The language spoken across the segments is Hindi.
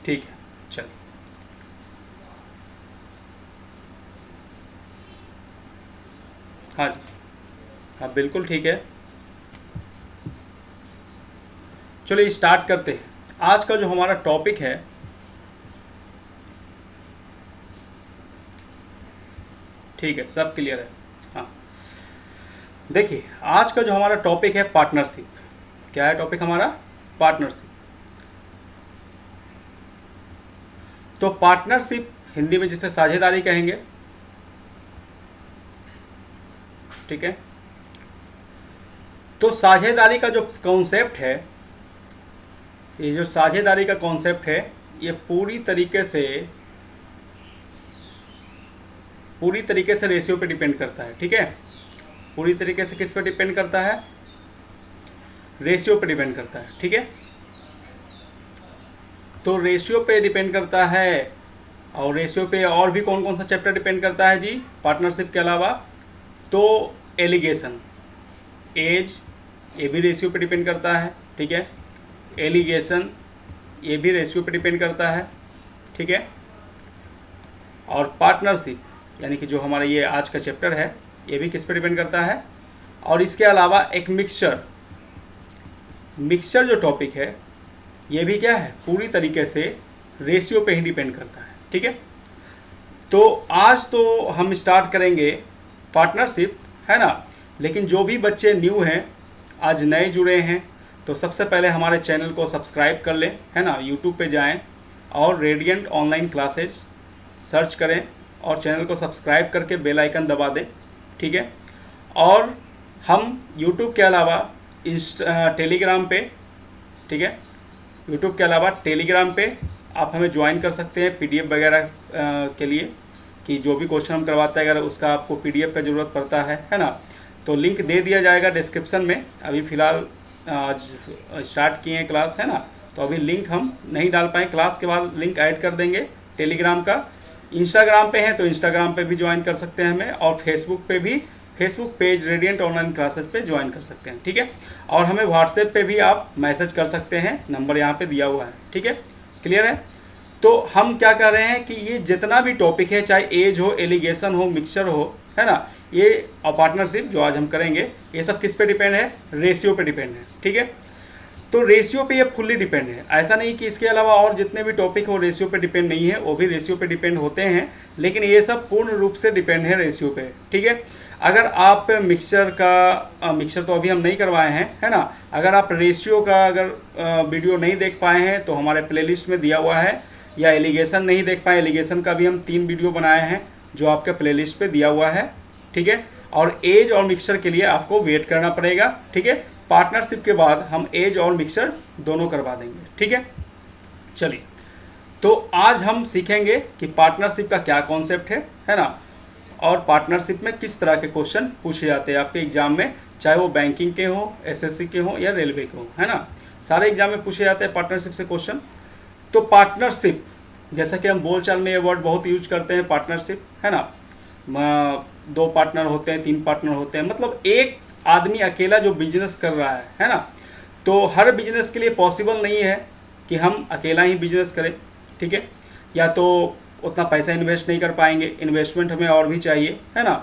ठीक है, चलिए। हाँ जी, हाँ बिल्कुल ठीक है। चलिए स्टार्ट करते हैं। आज का जो हमारा टॉपिक है, ठीक है, सब क्लियर है। हाँ, देखिए आज का जो हमारा टॉपिक है पार्टनरशिप। क्या है टॉपिक हमारा? पार्टनरशिप। तो पार्टनरशिप हिंदी में जिसे साझेदारी कहेंगे, ठीक है। तो साझेदारी का जो कॉन्सेप्ट है, ये जो साझेदारी का कॉन्सेप्ट है, ये पूरी तरीके से रेशियो पे डिपेंड करता है, ठीक है। पूरी तरीके से किस पे डिपेंड करता है? रेशियो पे डिपेंड करता है, ठीक है। तो रेशियो पे डिपेंड करता है। और रेशियो पे और भी कौन कौन सा चैप्टर डिपेंड करता है जी पार्टनरशिप के अलावा? तो एलिगेशन, एज, ये भी रेशियो पे डिपेंड करता है, ठीक है। एलिगेशन, ये भी रेशियो पे डिपेंड करता है, ठीक है। और पार्टनरशिप यानी कि जो हमारा ये आज का चैप्टर है, ये भी किस पे डिपेंड करता है? और इसके अलावा एक मिक्सचर जो टॉपिक है, ये भी क्या है? पूरी तरीके से रेशियो पे ही डिपेंड करता है, ठीक है। तो आज तो हम स्टार्ट करेंगे पार्टनरशिप, है ना। लेकिन जो भी बच्चे न्यू हैं, आज नए जुड़े हैं, तो सबसे पहले हमारे चैनल को सब्सक्राइब कर लें, है ना। यूट्यूब पे जाएं और रेडियंट ऑनलाइन क्लासेज सर्च करें और चैनल को सब्सक्राइब करके बेल आइकन दबा दें, ठीक है। और हम यूट्यूब के अलावा टेलीग्राम पे, ठीक है, यूट्यूब के अलावा टेलीग्राम पे आप हमें ज्वाइन कर सकते हैं पीडीएफ वगैरह के लिए, कि जो भी क्वेश्चन हम करवाते हैं अगर उसका आपको पीडीएफ का ज़रूरत पड़ता है ना, तो लिंक दे दिया जाएगा डिस्क्रिप्शन में। अभी फ़िलहाल आज स्टार्ट किए हैं क्लास, है ना, तो अभी लिंक हम नहीं डाल पाए, क्लास के बाद लिंक ऐड कर देंगे टेलीग्राम का। इंस्टाग्राम पे हैं तो इंस्टाग्राम पे भी ज्वाइन कर सकते हैं हमें, और फेसबुक पे भी, Facebook page radiant online classes पे ज्वाइन कर सकते हैं, ठीक है। और हमें व्हाट्सएप पे भी आप मैसेज कर सकते हैं, नंबर यहाँ पे दिया हुआ है, ठीक है, क्लियर है। तो हम क्या कर रहे हैं कि ये जितना भी टॉपिक है, चाहे एज हो, एलिगेशन हो, मिक्सचर हो, है ना, ये और पार्टनरशिप जो आज हम करेंगे, ये सब किस पे डिपेंड है? रेशियो पे डिपेंड है, ठीक है। तो रेशियो पे ये फुल्ली डिपेंड है। ऐसा नहीं कि इसके अलावा और जितने भी टॉपिक हो रेशियो पे डिपेंड नहीं है, वो भी रेशियो पे डिपेंड होते हैं, लेकिन ये सब पूर्ण रूप से डिपेंड है रेशियो पे, ठीक है। अगर आप मिक्सचर तो अभी हम नहीं करवाए हैं, है ना। अगर आप रेशियो का वीडियो नहीं देख पाए हैं तो हमारे प्लेलिस्ट में दिया हुआ है, या एलिगेशन नहीं देख पाए, एलिगेशन का भी हम 3 वीडियो बनाए हैं जो आपके प्लेलिस्ट पे दिया हुआ है, ठीक है। और एज और मिक्सचर के लिए आपको वेट करना पड़ेगा, ठीक है। पार्टनरशिप के बाद हम एज और मिक्सचर दोनों करवा देंगे, ठीक है। चलिए, तो आज हम सीखेंगे कि पार्टनरशिप का क्या कॉन्सेप्ट है ना, और पार्टनरशिप में किस तरह के क्वेश्चन पूछे जाते हैं आपके एग्जाम में, चाहे वो बैंकिंग के हो, एसएससी के हो या रेलवे के हो, है ना। सारे एग्जाम में पूछे जाते हैं पार्टनरशिप से क्वेश्चन। तो पार्टनरशिप, जैसा कि हम बोलचाल में ये वर्ड बहुत यूज करते हैं, पार्टनरशिप, है ना। 2 पार्टनर होते हैं, 3 पार्टनर होते हैं, मतलब एक आदमी अकेला जो बिजनेस कर रहा है ना। तो हर बिजनेस के लिए पॉसिबल नहीं है कि हम अकेला ही बिजनेस करें, ठीक है। या तो उतना पैसा इन्वेस्ट नहीं कर पाएंगे, इन्वेस्टमेंट हमें और भी चाहिए, है ना।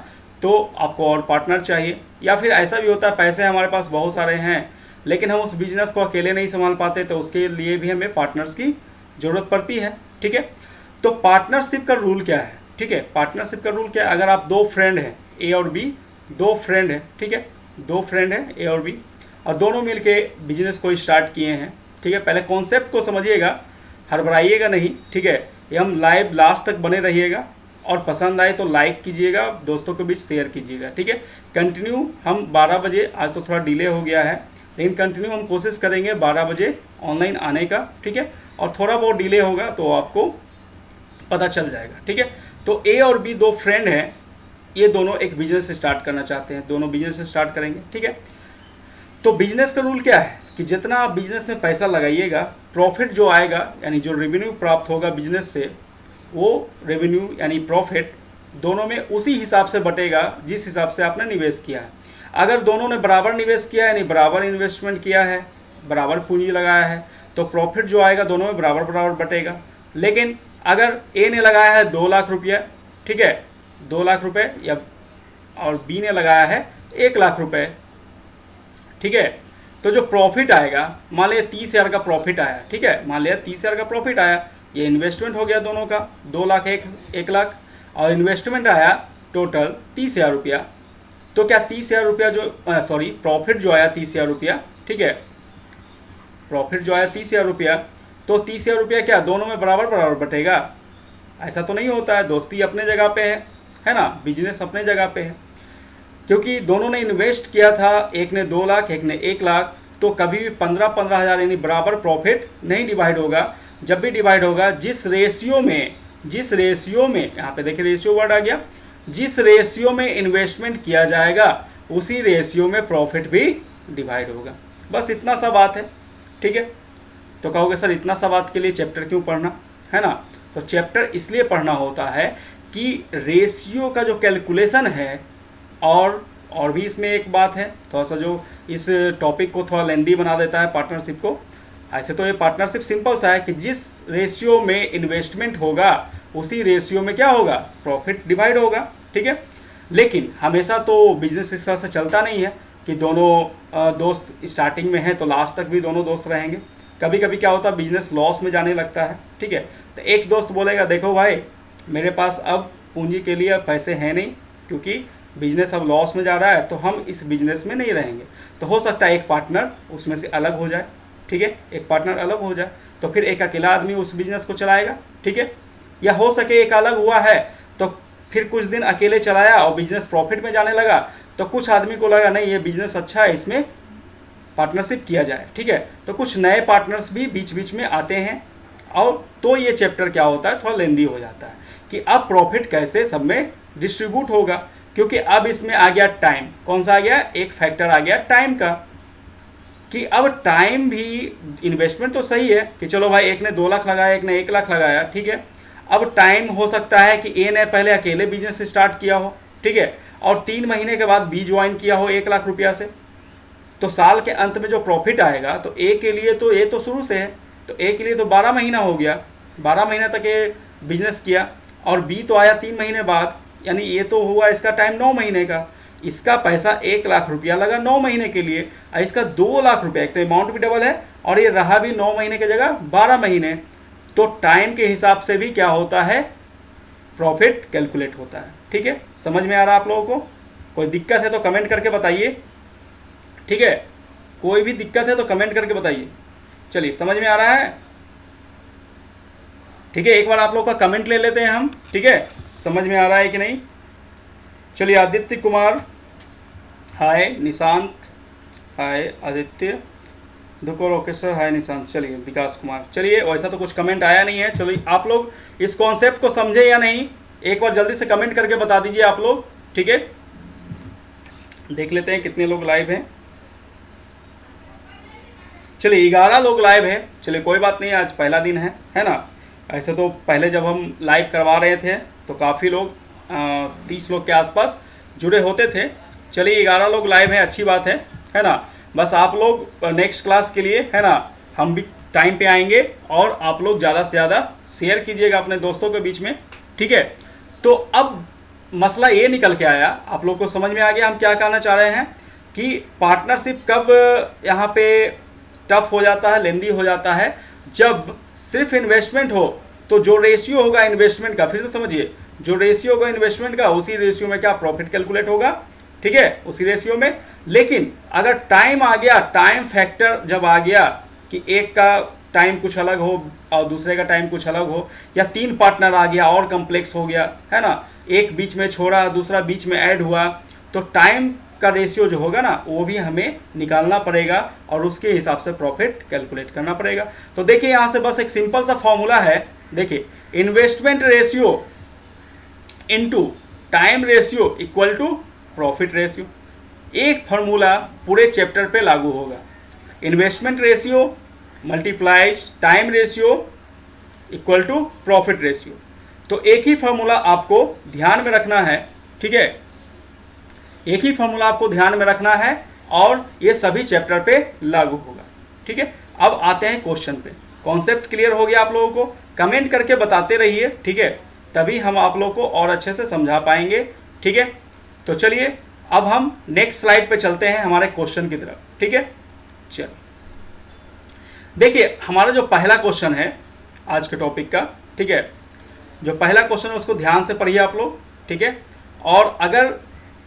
तो आपको और पार्टनर चाहिए। या फिर ऐसा भी होता है पैसे हमारे पास बहुत सारे हैं लेकिन हम उस बिजनेस को अकेले नहीं संभाल पाते, तो उसके लिए भी हमें पार्टनर्स की ज़रूरत पड़ती है, ठीक है। तो पार्टनरशिप का रूल क्या है? ठीक है, पार्टनरशिप का रूल क्या है? अगर आप 2 फ्रेंड हैं, ए और बी, 2 फ्रेंड हैं, ठीक है, 2 फ्रेंड हैं ए और बी, और दोनों मिलके बिजनेस को स्टार्ट किए हैं, ठीक है। पहले कॉन्सेप्ट को समझिएगा, हड़बड़ाइएगा नहीं, ठीक है। ये हम लाइव लास्ट तक बने रहिएगा, और पसंद आए तो लाइक कीजिएगा, दोस्तों के बीच शेयर कीजिएगा, ठीक है। कंटिन्यू हम 12 बजे, आज तो थोड़ा डिले हो गया है, लेकिन कंटिन्यू हम कोशिश करेंगे 12 बजे ऑनलाइन आने का, ठीक है। और थोड़ा बहुत डिले होगा तो आपको पता चल जाएगा, ठीक है। तो ए और बी 2 फ्रेंड हैं, ये दोनों एक बिजनेस स्टार्ट करना चाहते हैं, दोनों बिजनेस स्टार्ट करेंगे, ठीक है। तो बिजनेस का रूल क्या है कि जितना आप बिजनेस में पैसा लगाइएगा, प्रॉफिट जो आएगा यानी जो रेवेन्यू प्राप्त होगा बिजनेस से, वो रेवेन्यू यानी प्रॉफिट दोनों में उसी हिसाब से बटेगा जिस हिसाब से आपने निवेश किया है। अगर दोनों ने बराबर निवेश किया है यानी बराबर इन्वेस्टमेंट किया है, बराबर पूंजी लगाया है, तो प्रॉफिट जो आएगा दोनों में बराबर बराबर बटेगा। लेकिन अगर ए ने लगाया है 2 लाख रुपया, ठीक है, 2 लाख रुपए, या और बी ने लगाया है 1 लाख रुपए, ठीक है, तो जो प्रॉफिट आएगा, मान लिया 30,000 का प्रॉफिट आया, ठीक है, मान लिया 30,000 का प्रॉफिट आया, ये इन्वेस्टमेंट हो गया दोनों का 2 लाख 1 लाख, और इन्वेस्टमेंट आया टोटल 30,000 रुपया। तो क्या 30,000 रुपया जो प्रॉफिट जो आया 30,000 रुपया, ठीक है, प्रॉफिट जो आया 30,000 रुपया, तो 30,000 रुपया क्या दोनों में बराबर बराबर बटेगा? ऐसा तो नहीं होता है। दोस्ती अपने जगह पे है ना, बिजनेस अपने जगह पे है, क्योंकि दोनों ने इन्वेस्ट किया था, एक ने 2 लाख एक ने 1 लाख, तो कभी भी 15-15 हज़ार यानी बराबर प्रॉफिट नहीं डिवाइड होगा। जब भी डिवाइड होगा जिस रेशियो में यहाँ पे देखिए रेशियो वर्ड आ गया, जिस रेशियो में इन्वेस्टमेंट किया जाएगा उसी रेशियो में प्रॉफिट भी डिवाइड होगा। बस इतना सा बात है, ठीक है। तो कहोगे सर इतना सा बात के लिए चैप्टर क्यों पढ़ना, है ना? तो चैप्टर इसलिए पढ़ना होता है कि रेशियो का जो कैलकुलेशन है, और भी इसमें एक बात है, थोड़ा सा जो इस टॉपिक को थोड़ा लेंदी बना देता है पार्टनरशिप को। ऐसे तो ये पार्टनरशिप सिंपल सा है कि जिस रेशियो में इन्वेस्टमेंट होगा उसी रेशियो में क्या होगा, प्रॉफिट डिवाइड होगा, ठीक है। लेकिन हमेशा तो बिजनेस इस तरह से चलता नहीं है कि दोनों दोस्त स्टार्टिंग में हैं तो लास्ट तक भी दोनों दोस्त रहेंगे। कभी कभी क्या होता है, बिजनेस लॉस में जाने लगता है, ठीक है। तो एक दोस्त बोलेगा देखो भाई मेरे पास अब पूंजी के लिए पैसे हैं नहीं, क्योंकि बिजनेस अब लॉस में जा रहा है, तो हम इस बिजनेस में नहीं रहेंगे। तो हो सकता है एक पार्टनर उसमें से अलग हो जाए, ठीक है, एक पार्टनर अलग हो जाए, तो फिर एक अकेला आदमी उस बिजनेस को चलाएगा, ठीक है। या हो सके एक अलग हुआ है तो फिर कुछ दिन अकेले चलाया और बिजनेस प्रॉफिट में जाने लगा, तो कुछ आदमी को लगा नहीं ये बिजनेस अच्छा है, इसमें पार्टनरशिप किया जाए, ठीक है। तो कुछ नए पार्टनर्स भी बीच बीच में आते हैं, और तो ये चैप्टर क्या होता है, थोड़ा लेंदी हो जाता है कि अब प्रॉफिट कैसे सब में डिस्ट्रीब्यूट होगा, क्योंकि अब इसमें आ गया टाइम। कौन सा आ गया, एक फैक्टर आ गया टाइम का, कि अब टाइम भी, इन्वेस्टमेंट तो सही है कि चलो भाई एक ने 2 लाख लगाया एक ने 1 लाख लगाया, ठीक है। अब टाइम हो सकता है कि ए ने पहले अकेले बिजनेस स्टार्ट किया हो, ठीक है, और 3 महीने के बाद बी ज्वाइन किया हो 1 लाख रुपया से, तो साल के अंत में जो प्रॉफिट आएगा, तो ए के लिए तो ए तो शुरू से है, तो ए के लिए तो 12 महीना हो गया, 12 महीने तक ये बिजनेस किया, और बी तो आया 3 महीने बाद, यानी ये तो हुआ इसका टाइम 9 महीने का। इसका पैसा 1 लाख रुपया लगा 9 महीने के लिए, और इसका 2 लाख रुपया, एक तो अमाउंट भी डबल है और ये रहा भी 9 महीने की जगह 12 महीने। तो टाइम के हिसाब से भी क्या होता है, प्रॉफिट कैलकुलेट होता है, ठीक है। समझ में आ रहा है आप लोगों को? कोई दिक्कत है तो कमेंट करके बताइए, ठीक है, कोई भी दिक्कत है तो कमेंट करके बताइए। चलिए समझ में आ रहा है, ठीक है। एक बार आप लोग का कमेंट ले लेते हैं हम, ठीक है, समझ में आ रहा है कि नहीं। चलिए आदित्य कुमार हाय, निशांत हाय, आदित्य धुको लोकेश्वर हाय, निशांत, चलिए विकास कुमार, चलिए वैसा तो कुछ कमेंट आया नहीं है। चलिए आप लोग इस कॉन्सेप्ट को समझे या नहीं, एक बार जल्दी से कमेंट करके बता दीजिए आप लोग, ठीक है। देख लेते हैं कितने लोग लाइव हैं। चलिए 11 लोग लाइव हैं। चलिए कोई बात नहीं, आज पहला दिन है ना। ऐसे तो पहले जब हम लाइव करवा रहे थे तो काफ़ी लोग 30 लोग के आसपास जुड़े होते थे। चलिए 11 लोग लाइव हैं, अच्छी बात है ना। बस आप लोग नेक्स्ट क्लास के लिए, है ना, हम भी टाइम पे आएंगे, और आप लोग ज़्यादा से ज़्यादा शेयर कीजिएगा अपने दोस्तों के बीच में, ठीक है। तो अब मसला ये निकल के आया, आप लोग को समझ में आ गया हम क्या कहना चाह रहे हैं, कि पार्टनरशिप कब यहाँ पे टफ हो जाता है, लेंदी हो जाता है, जब सिर्फ इन्वेस्टमेंट हो। तो जो रेशियो होगा इन्वेस्टमेंट का, फिर से समझिए, जो रेशियो होगा इन्वेस्टमेंट का उसी रेशियो में क्या प्रॉफिट कैलकुलेट होगा, ठीक है, उसी रेशियो में। लेकिन अगर टाइम आ गया, टाइम फैक्टर जब आ गया कि एक का टाइम कुछ अलग हो और दूसरे का टाइम कुछ अलग हो, या 3 पार्टनर आ गया और कम्प्लेक्स हो गया, है ना, एक बीच में छोड़ा दूसरा बीच में ऐड हुआ, तो टाइम का रेशियो जो होगा ना वो भी हमें निकालना पड़ेगा, और उसके हिसाब से प्रॉफिट कैलकुलेट करना पड़ेगा। तो देखिए यहाँ से बस एक सिंपल सा फॉर्मूला है, देखिए investment ratio into time ratio equal to profit ratio. एक फार्मूला पूरे चैप्टर पे लागू होगा, investment ratio multiplies time ratio equal to profit ratio. तो एक ही फार्मूला आपको ध्यान में रखना है, ठीक है, एक ही फार्मूला आपको ध्यान में रखना है, और ये सभी चैप्टर पे लागू होगा, ठीक है। अब आते हैं क्वेश्चन पे। कॉन्सेप्ट क्लियर हो गया आप लोगों को? कमेंट करके बताते रहिए, ठीक है, तभी हम आप लोगों को और अच्छे से समझा पाएंगे, ठीक है। तो चलिए अब हम नेक्स्ट स्लाइड पे चलते हैं हमारे क्वेश्चन की तरफ, ठीक है। चलिए देखिए हमारा जो पहला क्वेश्चन है आज के टॉपिक का, ठीक है, जो पहला क्वेश्चन है उसको ध्यान से पढ़िए आप लोग, ठीक है। और अगर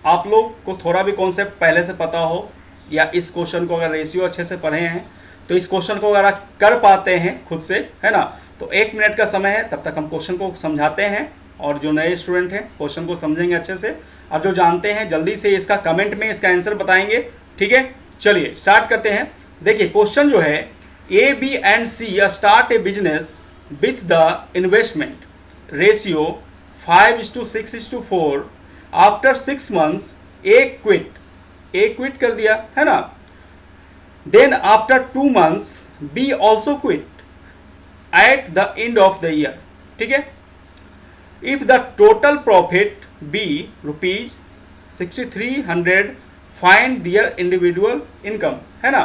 आप लोग को थोड़ा भी कॉन्सेप्ट पहले से पता हो या इस क्वेश्चन को अगर रेशियो अच्छे से पढ़े हैं तो इस क्वेश्चन को अगर आप कर पाते हैं खुद से, है ना, तो 1 मिनट का समय है, तब तक हम क्वेश्चन को समझाते हैं और जो नए स्टूडेंट हैं क्वेश्चन को समझेंगे अच्छे से, और जो जानते हैं जल्दी से इसका कमेंट में इसका आंसर बताएंगे, ठीक है। चलिए स्टार्ट करते हैं। देखिए क्वेश्चन जो है, A B and C start a business with the investment ratio 5:6:4। After 6 months A quit कर दिया, है ना। Then after 2 months B also quit at the end of the year, ठीक है। If the total profit be ₹6300, find their individual income, है ना।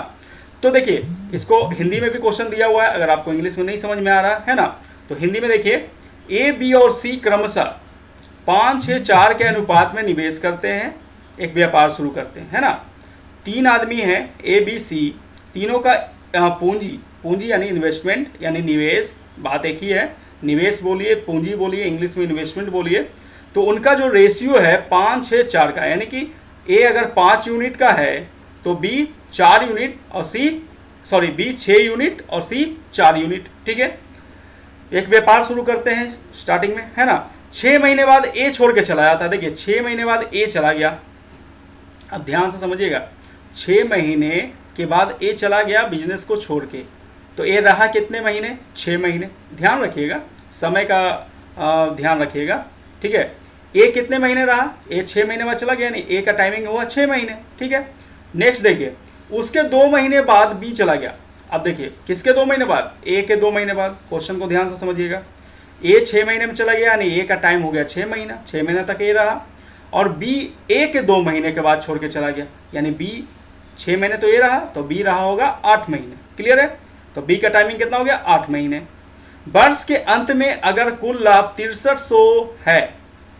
तो देखिए इसको हिंदी में भी क्वेश्चन दिया हुआ है, अगर आपको इंग्लिश में नहीं समझ में आ रहा है ना, तो हिंदी में देखिए, ए बी और सी क्रमशः 5-6-4 के अनुपात में निवेश करते हैं, एक व्यापार शुरू करते हैं, है ना। 3 आदमी हैं ए बी सी, तीनों का पूंजी यानी इन्वेस्टमेंट यानी निवेश, बात एक ही है, निवेश बोलिए पूंजी बोलिए, इंग्लिश में इन्वेस्टमेंट बोलिए। तो उनका जो रेशियो है 5-6-4 का, यानी कि ए अगर 5 यूनिट का है तो बी 4 यूनिट और बी 6 यूनिट और सी 4 यूनिट, ठीक है। एक व्यापार शुरू करते हैं स्टार्टिंग में, है ना। 6 महीने बाद ए छोड़ के चला जाता है। देखिए 6 महीने बाद ए चला गया, अब ध्यान से समझिएगा, 6 महीने के बाद ए चला गया बिजनेस को छोड़ के, तो ए रहा कितने महीने? 6 महीने। ध्यान रखिएगा, समय का ध्यान रखिएगा, ठीक है। ए कितने महीने रहा? ए 6 महीने बाद चला गया, नहीं, ए का टाइमिंग हुआ 6 महीने, ठीक है। नेक्स्ट देखिए, उसके 2 महीने बाद बी चला गया। अब देखिए किसके 2 महीने बाद? ए के 2 महीने बाद। क्वेश्चन को ध्यान से समझिएगा, ए 6 महीने में चला गया, यानी ए का टाइम हो गया 6 महीना, 6 महीने तक ए रहा, और बी ए के 2 महीने के बाद छोड़ के चला गया, यानी बी 6 महीने तो ए रहा, तो बी रहा होगा 8 महीने। क्लियर है? तो बी का टाइमिंग कितना हो गया? 8 महीने। वर्ष के अंत में अगर कुल लाभ 6300 है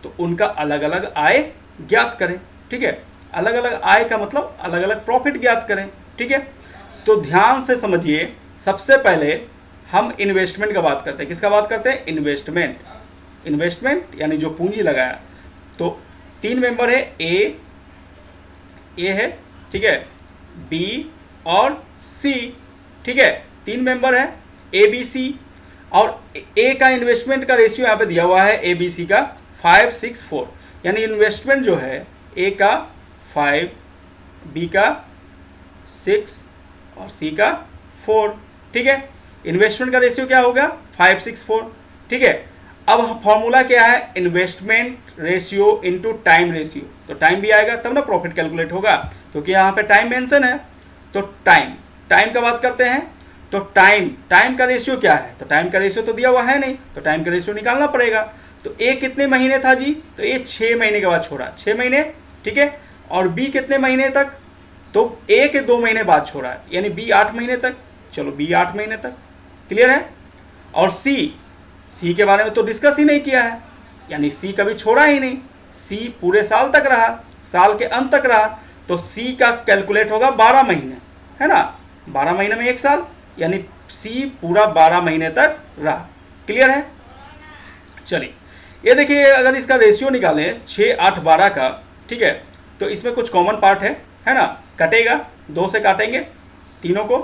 तो उनका अलग अलग आय ज्ञात करें, ठीक है। अलग अलग आय का मतलब अलग अलग प्रॉफिट ज्ञात करें, ठीक है। तो ध्यान से समझिए, सबसे पहले हम इन्वेस्टमेंट का बात करते हैं। किसका बात करते हैं? इन्वेस्टमेंट यानी जो पूंजी लगाया। तो 3 मेंबर है, ए है, ठीक है, बी और सी, ठीक है, 3 मेंबर है ए बी सी, और ए का इन्वेस्टमेंट का रेशियो यहाँ पे दिया हुआ है ए बी सी का 5-6-4, यानी इन्वेस्टमेंट जो है ए का 5, बी का 6 और सी का 4, ठीक है। इन्वेस्टमेंट का रेशियो क्या होगा? 5-6-4, ठीक है। अब फॉर्मूला क्या है? Investment ratio into time ratio, तो टाइम भी आएगा तब ना प्रॉफिट कैलकुलेट होगा, क्योंकि यहाँ पे टाइम मेंशन है। तो टाइम का बात करते हैं, तो टाइम का रेशियो क्या है? तो टाइम का रेशियो तो दिया हुआ है नहीं, तो टाइम का रेशियो निकालना पड़ेगा। तो ए कितने महीने था जी? तो ए 6 महीने के बाद छोड़ा, 6 महीने, ठीक है। और बी कितने महीने तक? तो ए के 2 महीने बाद छोड़ा है, यानी बी 8 महीने तक। चलो बी 8 महीने तक, क्लियर है। और सी के बारे में तो डिस्कस ही नहीं किया है, यानी सी कभी छोड़ा ही नहीं, सी पूरे साल तक रहा, साल के अंत तक रहा, तो सी का कैलकुलेट होगा 12 महीने, है ना। 12 महीने में 1 साल, यानी सी पूरा 12 महीने तक रहा। क्लियर है? चलिए ये देखिए, अगर इसका रेशियो निकालें 6, 8, 12 का, ठीक है, तो इसमें कुछ कॉमन पार्ट है ना। कटेगा, 2 से काटेंगे तीनों को,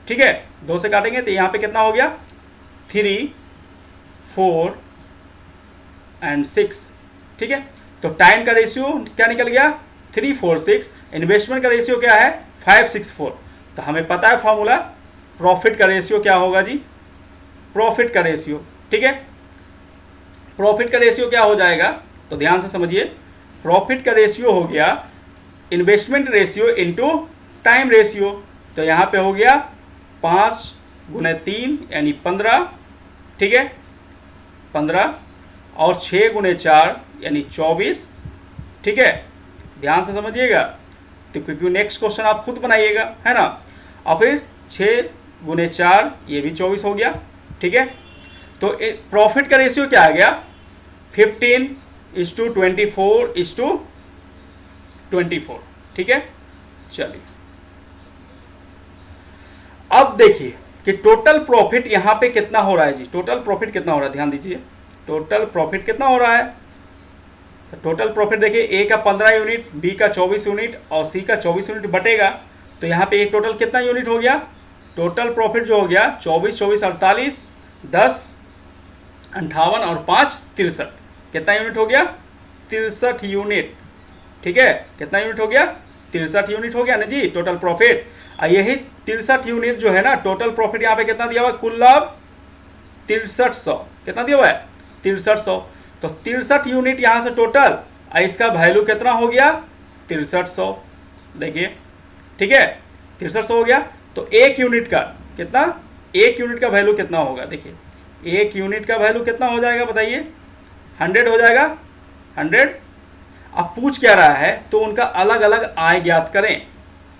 ठीक है, 2 से काटेंगे तो यहाँ पे कितना हो गया? 3, 4 एंड 6, ठीक है। तो टाइम का रेशियो क्या निकल गया? 3, 4, 6। इन्वेस्टमेंट का रेशियो क्या है? 5, 6, 4। तो हमें पता है फॉर्मूला, प्रॉफिट का रेशियो क्या होगा जी? प्रॉफिट का रेशियो, ठीक है। प्रॉफिट का रेशियो क्या हो जाएगा? तो ध्यान से समझिए, प्रॉफिट का रेशियो हो गया investment ratio into time ratio. तो यहाँ पे हो गया 5 × 3 यानी 15, ठीक है, 15, और 6 × 4 यानी 24, ठीक है। ध्यान से समझिएगा, तो क्योंकि नेक्स्ट क्वेश्चन आप खुद बनाइएगा, है ना। और फिर 6 गुने 4 ये भी 24 हो गया। ठीक है, तो प्रॉफिट का रेशियो क्या आ गया 15:24:24। ठीक है, चलिए अब देखिए कि टोटल प्रॉफिट यहां पे कितना हो रहा है जी। टोटल प्रॉफिट कितना हो रहा है, ध्यान दीजिए, टोटल प्रॉफिट कितना हो रहा है। तो टोटल प्रॉफिट देखिए, ए का 15 यूनिट, बी का 24 यूनिट और सी का 24 यूनिट बटेगा, तो यहाँ पे एक टोटल कितना यूनिट हो गया। टोटल प्रॉफिट जो हो गया 24 24 48 10 58 और 5 63। कितना यूनिट हो गया 63 यूनिट। ठीक है, कितना यूनिट हो गया 63 यूनिट हो गया ना जी टोटल प्रॉफिट। यही 63 यूनिट जो है ना टोटल प्रॉफिट यहाँ पे कितना दिया हुआ है, कुल लाभ 6300। कितना दिया हुआ है 6300। तो 63 यूनिट यहाँ से टोटल, इसका वैल्यू कितना हो गया 6300। देखिए, ठीक है 6300 हो गया। तो एक यूनिट का कितना, एक यूनिट का वैल्यू कितना होगा, देखिए एक यूनिट का वैल्यू कितना हो जाएगा बताइए, 100 हो जाएगा 100। अब पूछ क्या रहा है, तो उनका अलग अलग आय ज्ञात करें,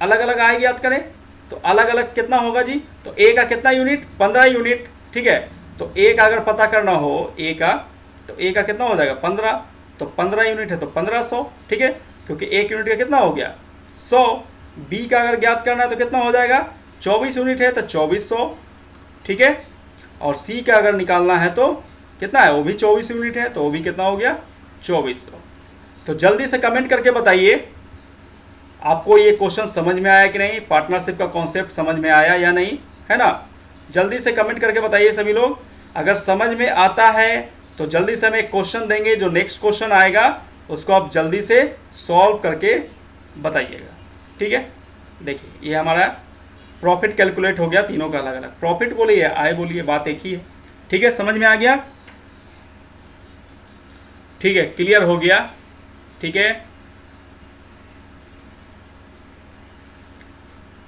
अलग अलग आय ज्ञात करें। तो अलग अलग कितना होगा जी, तो ए का कितना यूनिट 15 यूनिट। ठीक है, तो ए का अगर पता करना हो ए का, तो ए का कितना हो जाएगा 15, तो 15 यूनिट है तो 1500। ठीक है, क्योंकि एक यूनिट का कितना हो गया 100। बी का अगर ज्ञात करना है तो कितना हो जाएगा 24 यूनिट है तो 2400। ठीक है, और सी का अगर निकालना है तो कितना है, वो भी 24 यूनिट है, तो वो भी कितना हो गया 2400। तो जल्दी से कमेंट करके बताइए आपको ये क्वेश्चन समझ में आया कि नहीं, पार्टनरशिप का कॉन्सेप्ट समझ में आया या नहीं, है ना। जल्दी से कमेंट करके बताइए सभी लोग। अगर समझ में आता है तो जल्दी से हम एक क्वेश्चन देंगे, जो नेक्स्ट क्वेश्चन आएगा उसको आप जल्दी से सॉल्व करके बताइएगा। ठीक है, देखिए ये हमारा प्रॉफिट कैलकुलेट हो गया, तीनों का अलग अलग। प्रॉफिट बोलिए आय बोलिए, बात एक ही है। ठीक है, समझ में आ गया, ठीक है, क्लियर हो गया। ठीक है,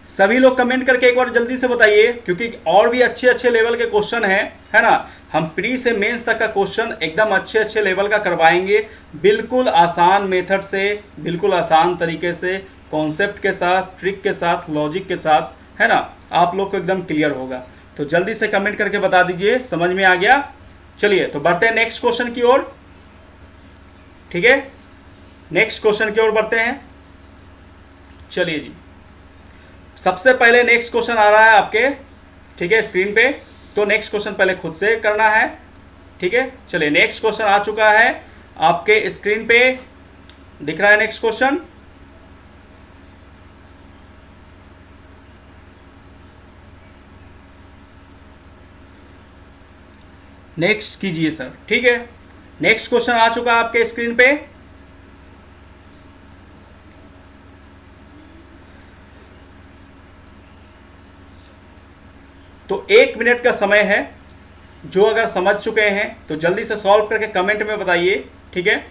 सभी लोग कमेंट करके एक बार जल्दी से बताइए, क्योंकि और भी अच्छे अच्छे लेवल के क्वेश्चन हैं, है ना। हम प्री से मेंस तक का क्वेश्चन एकदम अच्छे अच्छे लेवल का करवाएंगे, बिल्कुल आसान मेथड से, बिल्कुल आसान तरीके से, कॉन्सेप्ट के साथ, ट्रिक के साथ, लॉजिक के साथ, है ना। आप लोग को एकदम क्लियर होगा। तो जल्दी से कमेंट करके बता दीजिए समझ में आ गया। चलिए तो बढ़ते हैं नेक्स्ट क्वेश्चन की ओर। ठीक है, नेक्स्ट क्वेश्चन की ओर बढ़ते हैं। चलिए जी, सबसे पहले नेक्स्ट क्वेश्चन आ रहा है आपके, ठीक है, स्क्रीन पे। तो नेक्स्ट क्वेश्चन पहले खुद से करना है। ठीक है, चलिए नेक्स्ट क्वेश्चन आ चुका है आपके स्क्रीन पे, दिख रहा है नेक्स्ट क्वेश्चन। नेक्स्ट कीजिए सर। ठीक है, नेक्स्ट क्वेश्चन आ चुका है आपके स्क्रीन पे। तो 1 मिनट का समय है, जो अगर समझ चुके हैं तो जल्दी से सॉल्व करके कमेंट में बताइए। ठीक है,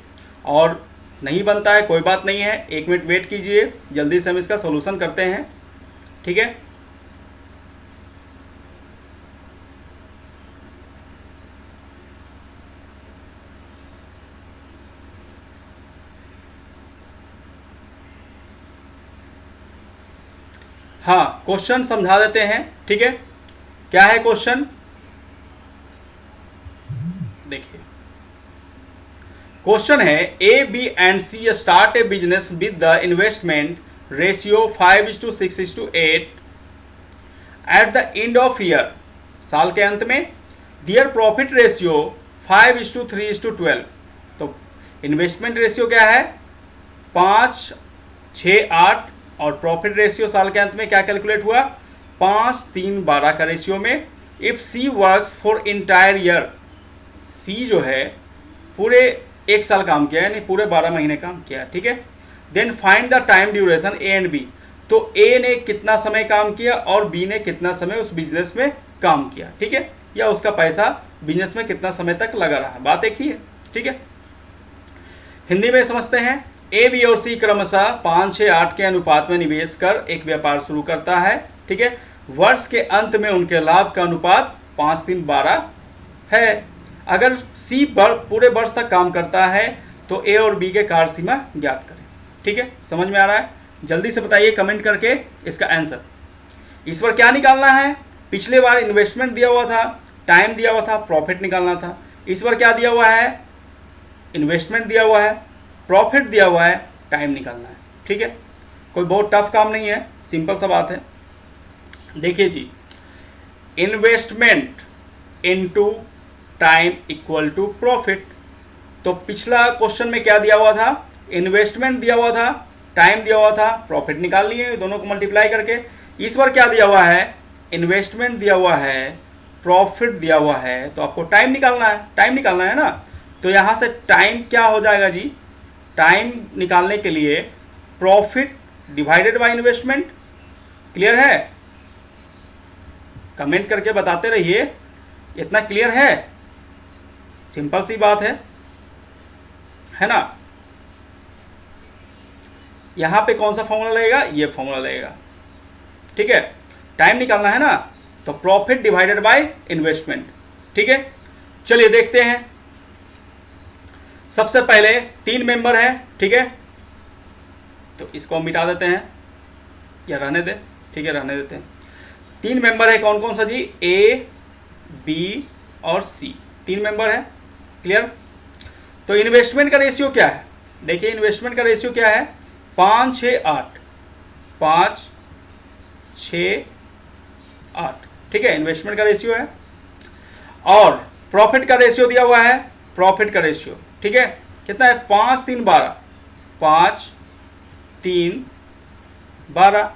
और नहीं बनता है कोई बात नहीं है, 1 मिनट वेट कीजिए, जल्दी से हम इसका सॉल्यूशन करते हैं। ठीक है, हाँ क्वेश्चन समझा देते हैं। ठीक है, क्या है क्वेश्चन, देखिए क्वेश्चन है A B and C start a business with the investment ratio 5:6:8 at the end of year, साल के अंत में दियर प्रॉफिट रेशियो 5:3:12। तो इन्वेस्टमेंट रेशियो क्या है 5, 6, 8 और प्रॉफिट रेशियो साल के अंत में क्या कैलकुलेट हुआ 5, 3, 12 का रेशियो में। If C works for entire year, C जो है पूरे 1 साल काम किया है, यानी पूरे 12 महीने काम किया। ठीक है, then find the time duration A and B. तो ए ने कितना समय काम किया और बी ने कितना समय उस बिजनेस में काम किया। ठीक है, या उसका पैसा बिजनेस में कितना समय तक लगा रहा, बात एक ही है। ठीक है, हिंदी में समझते हैं। ए बी और सी क्रमशः 5, 6, 8 के अनुपात में निवेश कर एक व्यापार शुरू करता है। ठीक है, वर्ष के अंत में उनके लाभ का अनुपात 5, 3, 12 है। अगर सी पूरे वर्ष तक काम करता है तो ए और बी के कार्य सीमा ज्ञात करें। ठीक है, समझ में आ रहा है, जल्दी से बताइए कमेंट करके इसका आंसर। इस बार क्या निकालना है? पिछले बार इन्वेस्टमेंट दिया हुआ था, टाइम दिया हुआ था, प्रॉफिट निकालना था। इस बार क्या दिया हुआ है? इन्वेस्टमेंट दिया हुआ है, प्रॉफिट दिया हुआ है, टाइम निकालना है। ठीक है, कोई बहुत टफ काम नहीं है, सिंपल सा बात है। देखिए जी, investment into time equal to profit. तो पिछला क्वेश्चन में क्या दिया हुआ था? इन्वेस्टमेंट दिया हुआ था, टाइम दिया हुआ था, प्रॉफिट निकाल लिए दोनों को मल्टीप्लाई करके। इस बार क्या दिया हुआ है? इन्वेस्टमेंट दिया हुआ है, प्रॉफिट दिया हुआ है, तो आपको टाइम निकालना है, टाइम निकालना है ना। तो यहाँ से टाइम क्या हो जाएगा जी? टाइम निकालने के लिए profit divided by investment. Clear है? कमेंट करके बताते रहिए, इतना क्लियर है? सिंपल सी बात है ना। यहां पे कौन सा फॉर्मूला लगेगा? ये फॉर्मूला लगेगा। ठीक है, टाइम निकालना है ना, तो प्रॉफिट डिवाइडेड बाय इन्वेस्टमेंट। ठीक है, चलिए देखते हैं। सबसे पहले 3 मेंबर है, ठीक है, तो इसको हम मिटा देते हैं या रहने दें। ठीक है, रहने देते हैं। 3 मेंबर है, कौन कौन सा जी? ए, बी और सी, 3 मेंबर है। क्लियर? तो इन्वेस्टमेंट का रेशियो क्या है? देखिए, इन्वेस्टमेंट का रेशियो क्या है? 5, 6, 8, 5, 6, 8। ठीक है, इन्वेस्टमेंट का रेशियो है। और प्रॉफिट का रेशियो दिया हुआ है, प्रॉफिट का रेशियो। ठीक है, कितना है? 5, 3, 12, 5, 3, 12।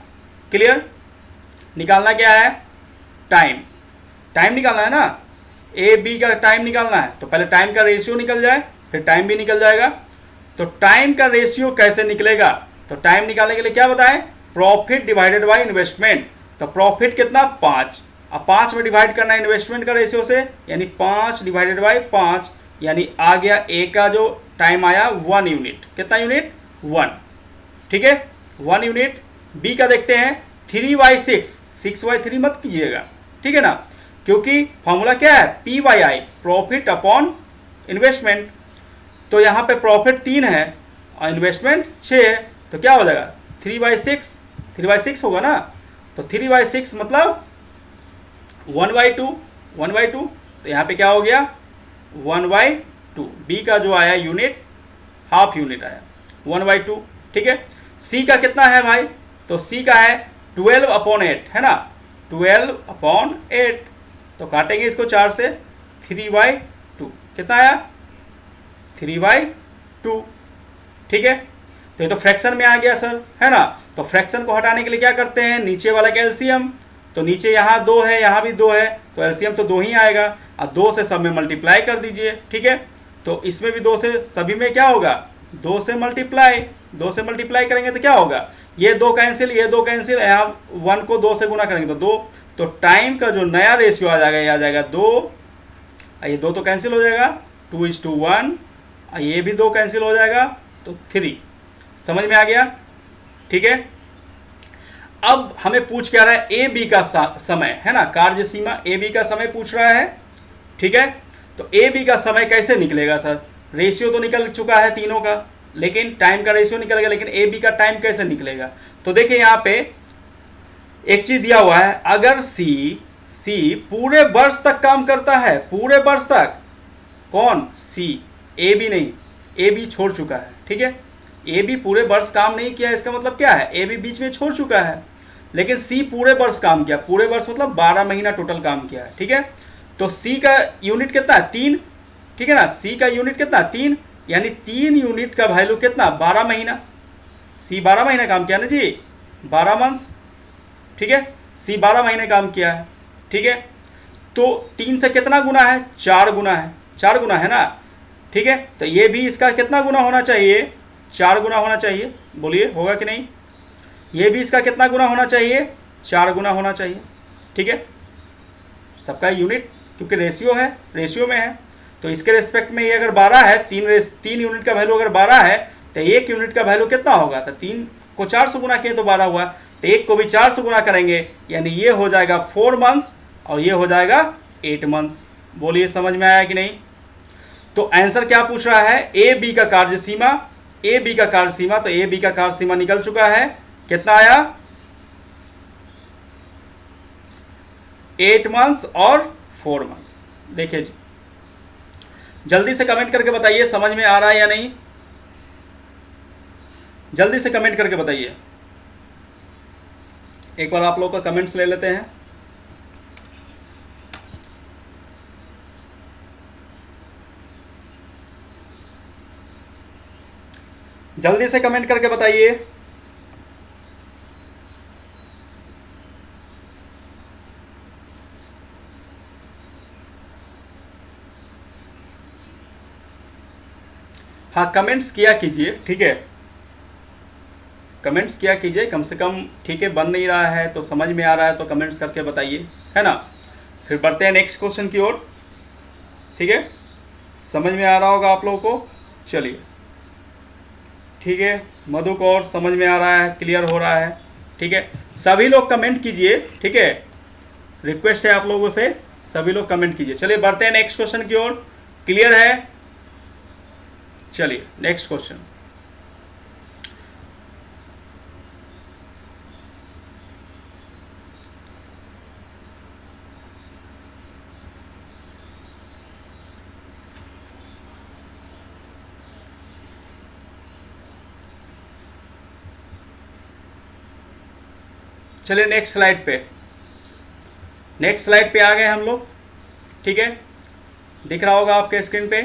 क्लियर? निकालना क्या है? टाइम, टाइम निकालना है ना। ए बी का टाइम निकालना है, तो पहले टाइम का रेशियो निकल जाए, फिर टाइम भी निकल जाएगा। तो टाइम का रेशियो कैसे निकलेगा? तो टाइम निकालने के लिए क्या बताएं? Profit divided by investment. तो प्रॉफिट कितना? 5। अब 5 में डिवाइड करना है इन्वेस्टमेंट का रेशियो से, यानी 5 डिवाइडेड बाय 5, यानी आ गया ए का जो टाइम आया 1 यूनिट। कितना यूनिट? 1। ठीक है, 1 यूनिट। बी का देखते हैं, 3/6, 6/3 मत कीजिएगा, ठीक है ना, क्योंकि फॉर्मूला क्या है? P/I, profit upon investment. तो यहाँ पे प्रॉफिट 3 है और इन्वेस्टमेंट 6 है, तो क्या हो जाएगा? 3/6, 3/6 होगा ना। तो 3/6 मतलब 1/2, 1/2। तो यहाँ पे क्या हो गया? 1/2। बी का जो आया यूनिट, हाफ यूनिट आया, 1/2। ठीक है, सी का कितना है भाई? तो सी का है 12/8, है ना, 12/8। तो काटेंगे इसको 4 से, 3/2। कितना आया? 3/2। ठीक है, तो ये तो फ्रैक्शन में आ गया सर, है ना। तो फ्रैक्शन को हटाने के लिए क्या करते हैं? नीचे वाला का एलसीएम। तो नीचे यहाँ 2 है, यहाँ भी 2 है, तो एलसीएम तो 2 ही आएगा। अब 2 से सब में मल्टीप्लाई कर दीजिए। ठीक है, तो इसमें भी 2 से, सभी में क्या होगा? 2 से मल्टीप्लाई। 2 से मल्टीप्लाई करेंगे तो क्या होगा? ये 2 कैंसिल, ये 2 कैंसिल, यहाँ 1 को 2 से गुना करेंगे तो 2। तो टाइम का जो नया रेशियो आ जाएगा, ये आ जाएगा 2। ये 2 तो कैंसिल हो जाएगा, 2:1। ये भी 2 कैंसिल हो जाएगा, तो 3। समझ में आ गया? ठीक है, अब हमें पूछ क्या रहा है? ए बी का समय, है ना, कार्य सीमा ए बी का समय पूछ रहा है। ठीक है, तो ए बी का समय कैसे निकलेगा सर? रेशियो तो निकल चुका है तीनों का, लेकिन टाइम का रेशियो निकल गया, लेकिन ए बी का टाइम कैसे निकलेगा? तो देखिए, यहाँ पे एक चीज दिया हुआ है, अगर सी पूरे वर्ष तक काम करता है, पूरे वर्ष तक। कौन? सी, ए बी नहीं, ए बी छोड़ चुका है। ठीक है, ए बी पूरे वर्ष काम नहीं किया, इसका मतलब क्या है? ए बी बीच में छोड़ चुका है, लेकिन सी पूरे वर्ष काम किया। पूरे वर्ष मतलब 12 महीना टोटल काम किया है। ठीक है, तो सी का यूनिट कितना है? 3। ठीक है ना, सी का यूनिट कितना? 3, यानी 3 यूनिट का वैल्यू कितना? 12 महीना। सी 12 महीने काम किया ना जी, 12 मंथ्स। ठीक है, सी 12 महीने काम किया है। ठीक है, तो 3 से कितना गुना है? 4 गुना है, 4 गुना है ना। ठीक है, तो ये भी इसका कितना गुना होना चाहिए? 4 गुना होना चाहिए। बोलिए, होगा कि नहीं? ये भी इसका कितना गुना होना चाहिए? 4 गुना होना चाहिए। ठीक है, सबका यूनिट, क्योंकि रेशियो है, रेशियो में है, तो इसके रेस्पेक्ट में ये अगर 12 है, 3 यूनिट का वैल्यू अगर 12 है, तो 1 यूनिट का वैल्यू कितना होगा? तो 3 को 4 से गुना किए तो 12 हुआ, तो 1 को भी 4 से गुना करेंगे, यानी ये हो जाएगा 4 मंथ्स और ये हो जाएगा 8 मंथ्स। बोलिए, समझ में आया कि नहीं? तो आंसर क्या पूछ रहा है? ए बी का कार्य सीमा, ए बी का कार्य सीमा। तो ए बी का कार्य सीमा निकल चुका है, कितना आया? 8 मंथ्स और 4 मंथ्स। देखिए जी, जल्दी से कमेंट करके बताइए समझ में आ रहा है या नहीं, जल्दी से कमेंट करके बताइए। एक बार आप लोग का कमेंट्स ले लेते हैं। जल्दी से कमेंट करके बताइए। हाँ, कमेंट्स किया कीजिए, ठीक है, कमेंट्स किया कीजिए कम से कम, ठीक है। बन नहीं रहा है तो समझ में आ रहा है तो कमेंट्स करके बताइए, है ना। फिर बढ़ते हैं नेक्स्ट क्वेश्चन की ओर, ठीक है। समझ में आ रहा होगा आप लोगों को, चलिए, ठीक है। मधु को और समझ में आ रहा है, क्लियर हो रहा है, ठीक है। सभी लोग कमेंट कीजिए, ठीक है, रिक्वेस्ट है आप लोगों से, सभी लोग कमेंट कीजिए। चलिए बढ़ते हैं नेक्स्ट क्वेश्चन की ओर, क्लियर है। चलिए नेक्स्ट क्वेश्चन, चलिए नेक्स्ट स्लाइड पे, नेक्स्ट स्लाइड पे आ गए हम लोग, ठीक है। दिख रहा होगा आपके स्क्रीन पे,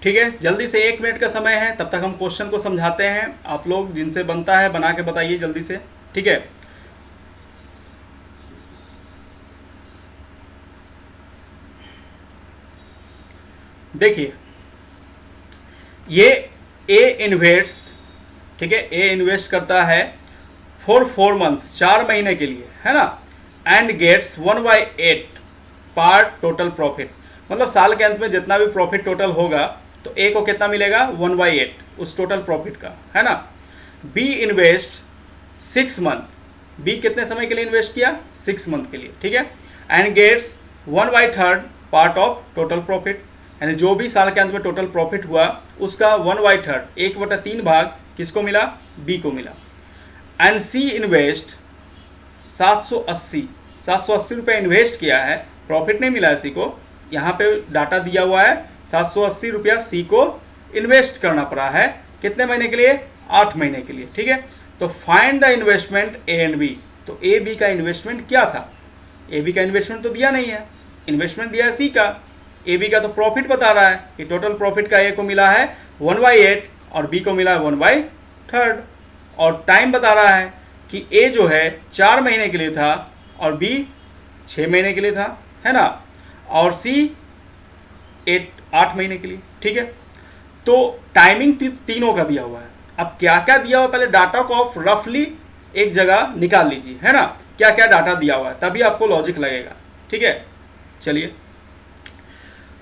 ठीक है। जल्दी से 1 मिनट का समय है, तब तक हम क्वेश्चन को समझाते हैं। आप लोग जिनसे बनता है बना के बताइए जल्दी से, ठीक है। देखिए, ये ए इन्वेस्ट, ठीक है, ए इन्वेस्ट करता है फॉर 4 मंथ्स, 4 महीने के लिए, है ना, and gets 1/8 part total profit. मतलब साल के अंत में जितना भी प्रॉफिट टोटल होगा तो ए को कितना मिलेगा, 1/8 उस टोटल प्रॉफिट का, है ना। बी इन्वेस्ट 6 मंथ, बी कितने समय के लिए इन्वेस्ट किया, 6 मंथ के लिए, ठीक है, and gets 1/3 part of total profit, यानी जो भी साल के अंत में टोटल प्रॉफिट हुआ उसका 1/3, 1/3 भाग किसको मिला, बी को मिला। एंड सी इन्वेस्ट 780 रुपये इन्वेस्ट किया है, प्रॉफिट नहीं मिला है सी को, यहाँ पे डाटा दिया हुआ है 780 रुपया सी को इन्वेस्ट करना पड़ा है, कितने महीने के लिए, 8 महीने के लिए, ठीक है। तो find the investment A and B, तो ए बी का इन्वेस्टमेंट क्या था, ए बी का इन्वेस्टमेंट तो दिया नहीं है, इन्वेस्टमेंट दिया है सी का, ए बी का तो प्रॉफिट बता रहा है कि टोटल प्रॉफिट का ए को मिला है 1/8 और बी को मिला है 1/3, और टाइम बता रहा है कि ए जो है 4 महीने के लिए था और बी 6 महीने के लिए था, है ना, और सी 8 महीने के लिए, ठीक है। तो टाइमिंग तीनों का दिया हुआ है। अब क्या क्या दिया हुआ, पहले डाटा को आप रफली एक जगह निकाल लीजिए, है ना, क्या क्या डाटा दिया हुआ है, तभी आपको लॉजिक लगेगा, ठीक है। चलिए,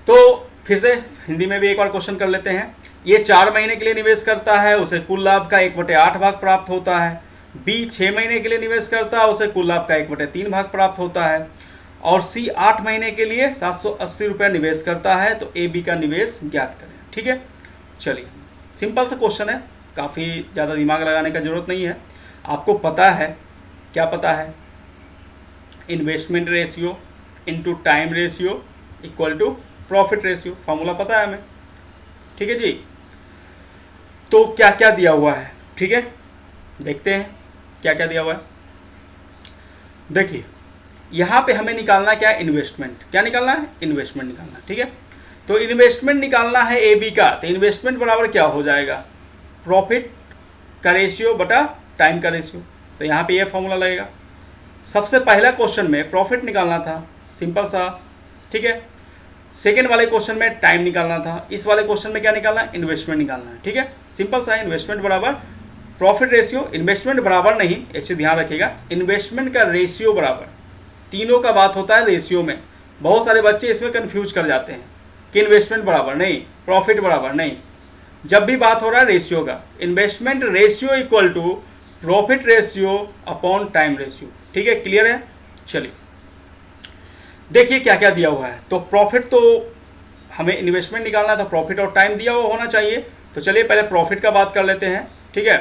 तो फिर से हिंदी में भी एक बार क्वेश्चन कर लेते हैं। ये 4 महीने के लिए निवेश करता है, उसे कुल लाभ का 1/8 भाग प्राप्त होता है। बी 6 महीने के लिए निवेश करता है, उसे कुल लाभ का 1/3 भाग प्राप्त होता है। और सी 8 महीने के लिए 780 रुपया निवेश करता है। तो ए बी का निवेश ज्ञात करें, ठीक है। चलिए, सिंपल सा क्वेश्चन है, काफ़ी ज़्यादा दिमाग लगाने का जरूरत नहीं है। आपको पता है, क्या पता है, investment ratio into time ratio equal to profit ratio, formula पता है हमें, ठीक है जी। तो क्या क्या दिया हुआ है, ठीक है, देखते हैं क्या क्या दिया हुआ है। देखिए, यहाँ पे हमें निकालना क्या है, इन्वेस्टमेंट, क्या निकालना है, इन्वेस्टमेंट निकालना, ठीक है। तो इन्वेस्टमेंट निकालना है ए बी का, तो इन्वेस्टमेंट बराबर क्या हो जाएगा, प्रॉफिट का रेशियो बटा टाइम का रेशियो। तो यहाँ पे ये फॉर्मूला लगेगा। सबसे पहला क्वेश्चन में प्रॉफिट निकालना था, सिंपल सा, ठीक है। सेकेंड वाले क्वेश्चन में टाइम निकालना था, इस वाले क्वेश्चन में क्या निकालना है, इन्वेस्टमेंट निकालना है, ठीक है। सिंपल सा, इन्वेस्टमेंट बराबर प्रॉफिट रेशियो, इन्वेस्टमेंट बराबर नहीं, ऐसे ध्यान रखिएगा, इन्वेस्टमेंट का रेशियो बराबर, तीनों का बात होता है रेशियो में। बहुत सारे बच्चे इसमें कंफ्यूज कर जाते हैं कि इन्वेस्टमेंट बराबर नहीं, प्रॉफिट बराबर नहीं। जब भी बात हो रहा है रेशियो का, investment ratio equal to profit ratio upon time ratio, ठीक है, क्लियर है। चलिए, देखिए क्या क्या दिया हुआ है। तो प्रॉफिट, तो हमें इन्वेस्टमेंट निकालना था, प्रॉफिट और टाइम दिया हुआ होना चाहिए। तो चलिए पहले प्रॉफिट का बात कर लेते हैं। ठीक है।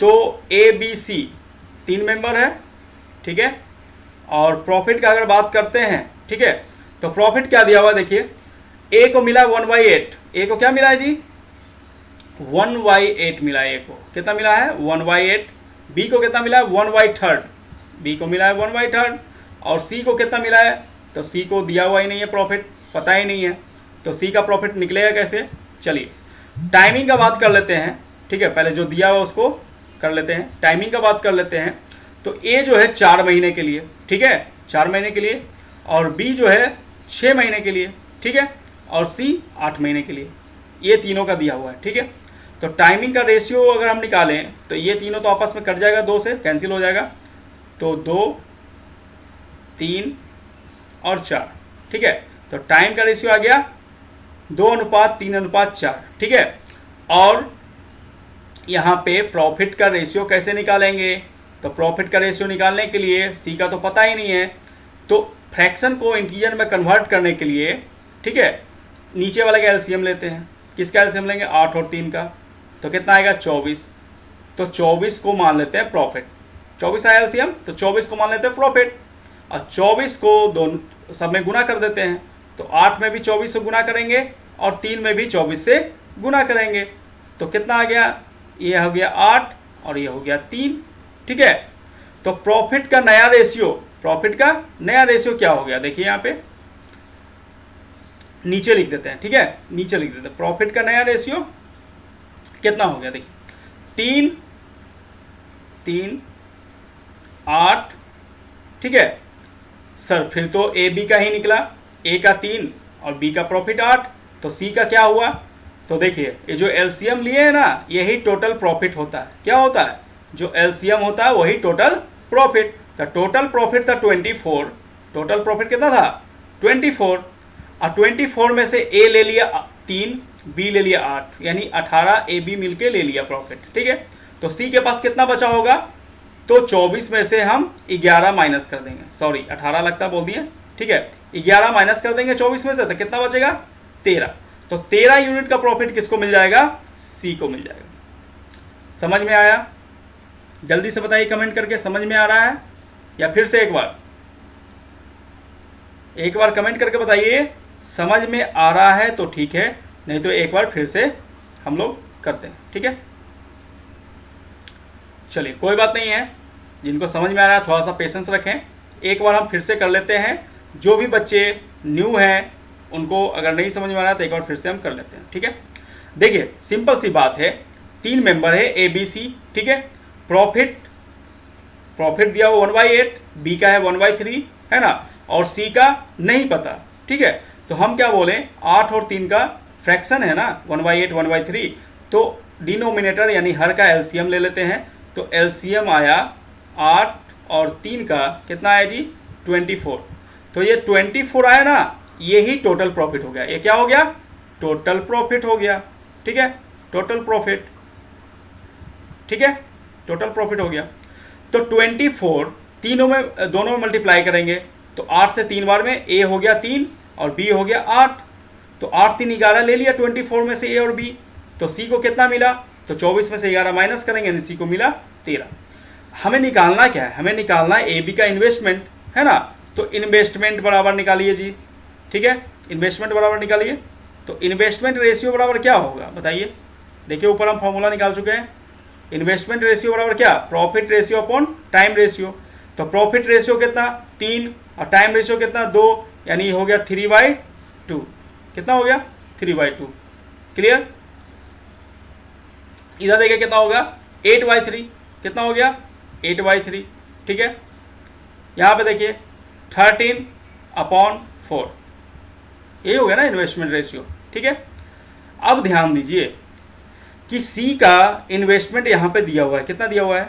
तो ए बी सी 3 मेंबर है, ठीक है। और प्रॉफिट का अगर बात करते हैं, ठीक है, तो प्रॉफिट क्या दिया हुआ देखिए, ए को मिला 1/8, ए को क्या मिला है जी 1/8 मिला है, ए को कितना मिला है 1/8, बी को कितना मिला है 1/3, बी को मिला है 1/3, और सी को कितना मिला है, तो सी को दिया हुआ ही नहीं है, प्रॉफिट पता ही नहीं है, तो सी का प्रॉफिट निकलेगा कैसे। चलिए टाइमिंग का बात कर लेते हैं, ठीक है, पहले जो दिया हुआ उसको कर लेते हैं, टाइमिंग का बात कर लेते हैं। तो ए जो है 4 महीने के लिए, ठीक है, 4 महीने के लिए, और बी जो है 6 महीने के लिए, ठीक है, और सी 8 महीने के लिए, ये तीनों का दिया हुआ है, ठीक है। तो टाइमिंग का रेशियो अगर हम निकालें तो ये तीनों तो आपस में कट जाएगा, 2 से कैंसिल हो जाएगा, तो 2, 3 और 4, ठीक है। तो टाइम का रेशियो आ गया 2:3:4, ठीक है। और यहाँ पे प्रॉफिट का रेशियो कैसे निकालेंगे, तो प्रॉफिट का रेशियो निकालने के लिए सी का तो पता ही नहीं है, तो फ्रैक्शन को इंटीजर में कन्वर्ट करने के लिए, ठीक है, नीचे वाले का एलसीएम लेते हैं। किसका एलसीएम लेंगे 8 और 3 का, तो कितना आएगा 24, तो 24 को मान लेते हैं प्रॉफिट, 24 आया एलसीएम, तो 24 को मान लेते हैं प्रॉफिट, और 24 को दोनों सब में गुना कर देते हैं, तो 8 में भी 24 से गुना करेंगे और 3 में भी 24 से गुना करेंगे, तो कितना आ गया, ये हो गया 8 और ये हो गया 3, ठीक है। तो प्रॉफिट का नया रेशियो, प्रॉफिट का नया रेशियो क्या हो गया, देखिए यहाँ पे नीचे लिख देते हैं, ठीक है, नीचे लिख देते हैं, प्रॉफिट का नया रेशियो कितना हो गया, देखिए 3, 8, ठीक है। सर फिर तो ए बी का ही निकला, ए का 3 और बी का प्रॉफिट 8, तो सी का क्या हुआ, तो देखिए ये जो एलसीएम लिए है ना, यही टोटल प्रॉफिट होता है, क्या होता है, जो एलसीएम होता है वही टोटल प्रॉफिट। तो टोटल प्रॉफिट था 24, टोटल प्रॉफिट कितना था 24, और 24 में से ए ले लिया 3, बी ले लिया 8, यानी 18 ए बी मिलके ले लिया प्रॉफिट, ठीक है। तो सी के पास कितना बचा होगा, तो 24 में से हम 11 माइनस कर देंगे, सॉरी 18 लगता बोल दिए, ठीक है, 11 माइनस कर देंगे 24 में से, तो कितना बचेगा 13, तो 13 यूनिट का प्रॉफिट किसको मिल जाएगा, सी को मिल जाएगा। समझ में आया, जल्दी से बताइए कमेंट करके, समझ में आ रहा है, या फिर से एक बार कमेंट करके बताइए, समझ में आ रहा है तो ठीक है, नहीं तो एक बार फिर से हम लोग करते हैं, ठीक है। चलिए कोई बात नहीं है, जिनको समझ में आ रहा है थोड़ा सा पेशेंस रखें, एक बार हम फिर से कर लेते हैं, जो भी बच्चे न्यू हैं उनको अगर नहीं समझ में आ रहा है तो एक बार फिर से हम कर लेते हैं, ठीक है। देखिए सिंपल सी बात है, 3 मेंबर है ए बी सी, ठीक है, प्रॉफिट दिया हुआ 1/8, बी का है 1/3, है ना, और सी का नहीं पता, ठीक है। तो हम क्या बोलें, 8 और 3 का फ्रैक्शन है ना 1/8 1/3, तो डिनोमिनेटर यानी हर का एलसीएम ले लेते हैं, तो एलसीएम आया 8 और 3 का कितना आया जी 24, तो ये 24 आया ना, यही टोटल प्रॉफिट हो गया, ये क्या हो गया टोटल प्रॉफिट हो गया, ठीक है, टोटल प्रॉफिट, ठीक है, टोटल प्रॉफिट हो गया। तो 24 तीनों में दोनों में मल्टीप्लाई करेंगे, तो 8 से 3 बार में ए हो गया 3 और बी हो गया 8, तो 8 3 11 ले लिया 24 में से ए और बी, तो सी को कितना मिला, तो 24 में से 11 माइनस करेंगे, यानी सी को मिला 13। हमें निकालना क्या है, हमें निकालना है ए बी का इन्वेस्टमेंट, है ना, तो इन्वेस्टमेंट बराबर निकालिए जी, ठीक है, इन्वेस्टमेंट बराबर निकालिए, तो इन्वेस्टमेंट रेशियो बराबर क्या होगा बताइए, देखिए ऊपर हम फॉर्मूला निकाल चुके हैं, इन्वेस्टमेंट रेशियो बराबर क्या, profit ratio upon time ratio, तो प्रॉफिट रेशियो कितना 3 और टाइम रेशियो कितना 2, यानी हो गया 3/2, कितना हो गया 3/2, क्लियर। इधर देखिए कितना होगा 8/3, कितना हो गया 8/3, ठीक है। यहाँ पे देखिए 13/4, ये हो गया ना इन्वेस्टमेंट रेशियो, ठीक है। अब ध्यान दीजिए कि सी का इन्वेस्टमेंट यहाँ पे दिया हुआ है, कितना दिया हुआ है,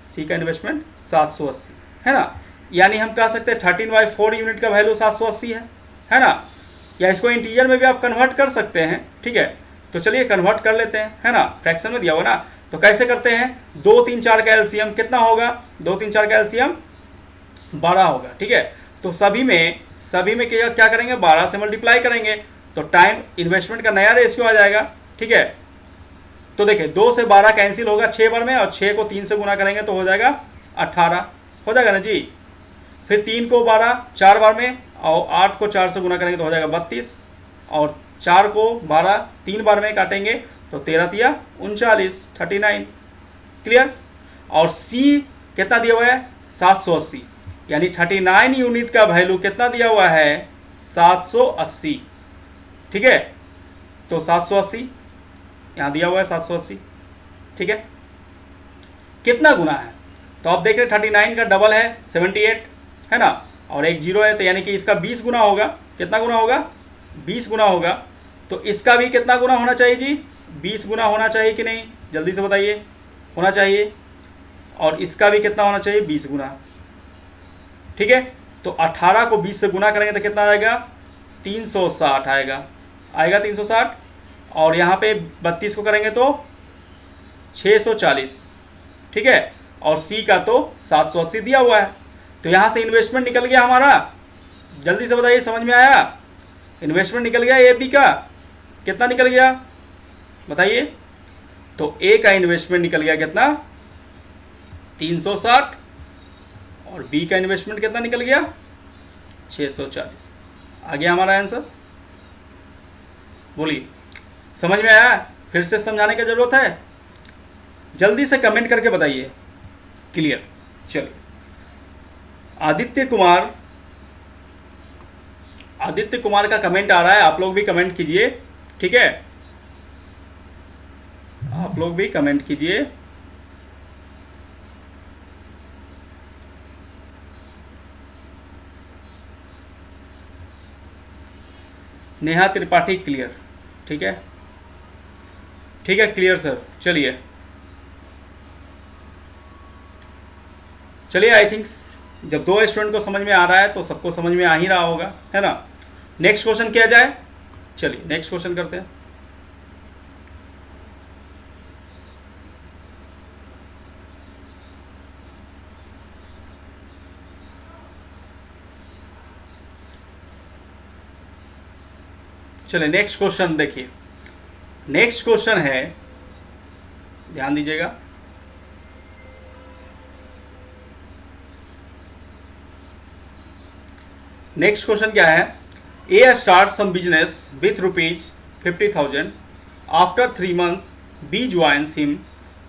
सी का इन्वेस्टमेंट 780, है ना, यानी हम कह सकते हैं 13/4 यूनिट का वैल्यू 780 है ना, या इसको इंटीजर में भी आप कन्वर्ट कर सकते हैं, ठीक है। तो चलिए कन्वर्ट कर लेते हैं, है ना, फ्रैक्शन में दिया हुआ ना, तो कैसे करते हैं, 2 3 4 का एलसीएम कितना होगा, 2 3 4 का एलसीएम 12 होगा, ठीक है। तो सभी में क्या करेंगे 12 से मल्टीप्लाई करेंगे, तो टाइम इन्वेस्टमेंट का नया रेशियो आ जाएगा, ठीक है, तो देखिए 2 से 12 कैंसिल होगा 6 बार में, और 6 को 3 से गुना करेंगे तो हो जाएगा 18, हो जाएगा ना जी। फिर 3 को 12 4 बार में, और 8 को 4 से गुना करेंगे तो हो जाएगा 32, और 4 को 12 3 बार में काटेंगे तो 13 तिया 39, 39। क्लियर। और सी कितना दिया हुआ है 780, यानी 39 यूनिट का वैल्यू कितना दिया हुआ है 780। ठीक है, तो 780 यहाँ दिया हुआ है 780। ठीक है, कितना गुना है तो आप देख रहे 39 का डबल है 78, है ना, और एक जीरो है, तो यानी कि इसका 20 गुना होगा। कितना गुना होगा 20 गुना होगा। तो इसका भी कितना गुना होना चाहिए जी 20 गुना होना चाहिए कि नहीं, जल्दी से बताइए। होना चाहिए। और इसका भी कितना होना चाहिए 20 गुना। ठीक है, तो 18 को 20 से गुना करेंगे तो कितना आएगा 360 आएगा, 360। और यहाँ पे 32 को करेंगे तो 640। ठीक है, और सी का तो 780 दिया हुआ है। तो यहाँ से इन्वेस्टमेंट निकल गया हमारा, जल्दी से बताइए, समझ में आया। इन्वेस्टमेंट निकल गया ए बी का, कितना निकल गया बताइए। तो ए का इन्वेस्टमेंट निकल गया कितना 360, और बी का इन्वेस्टमेंट कितना निकल गया 640। आ गया हमारा आंसर। बोलिए, समझ में आया। फिर से समझाने की जरूरत है, जल्दी से कमेंट करके बताइए। क्लियर। चलिए, आदित्य कुमार का कमेंट आ रहा है, आप लोग भी कमेंट कीजिए। ठीक है, आप लोग भी कमेंट कीजिए। नेहा त्रिपाठी क्लियर। ठीक है, ठीक है, क्लियर सर। चलिए चलिए, आई थिंक जब 2 स्टूडेंट को समझ में आ रहा है तो सबको समझ में आ ही रहा होगा, है ना। नेक्स्ट क्वेश्चन किया जाए। चलिए नेक्स्ट क्वेश्चन करते हैं। चलिए नेक्स्ट क्वेश्चन देखिए। नेक्स्ट क्वेश्चन है, ध्यान दीजिएगा। नेक्स्ट क्वेश्चन क्या है, A start some business with ₹50,000। After 3 months B joins him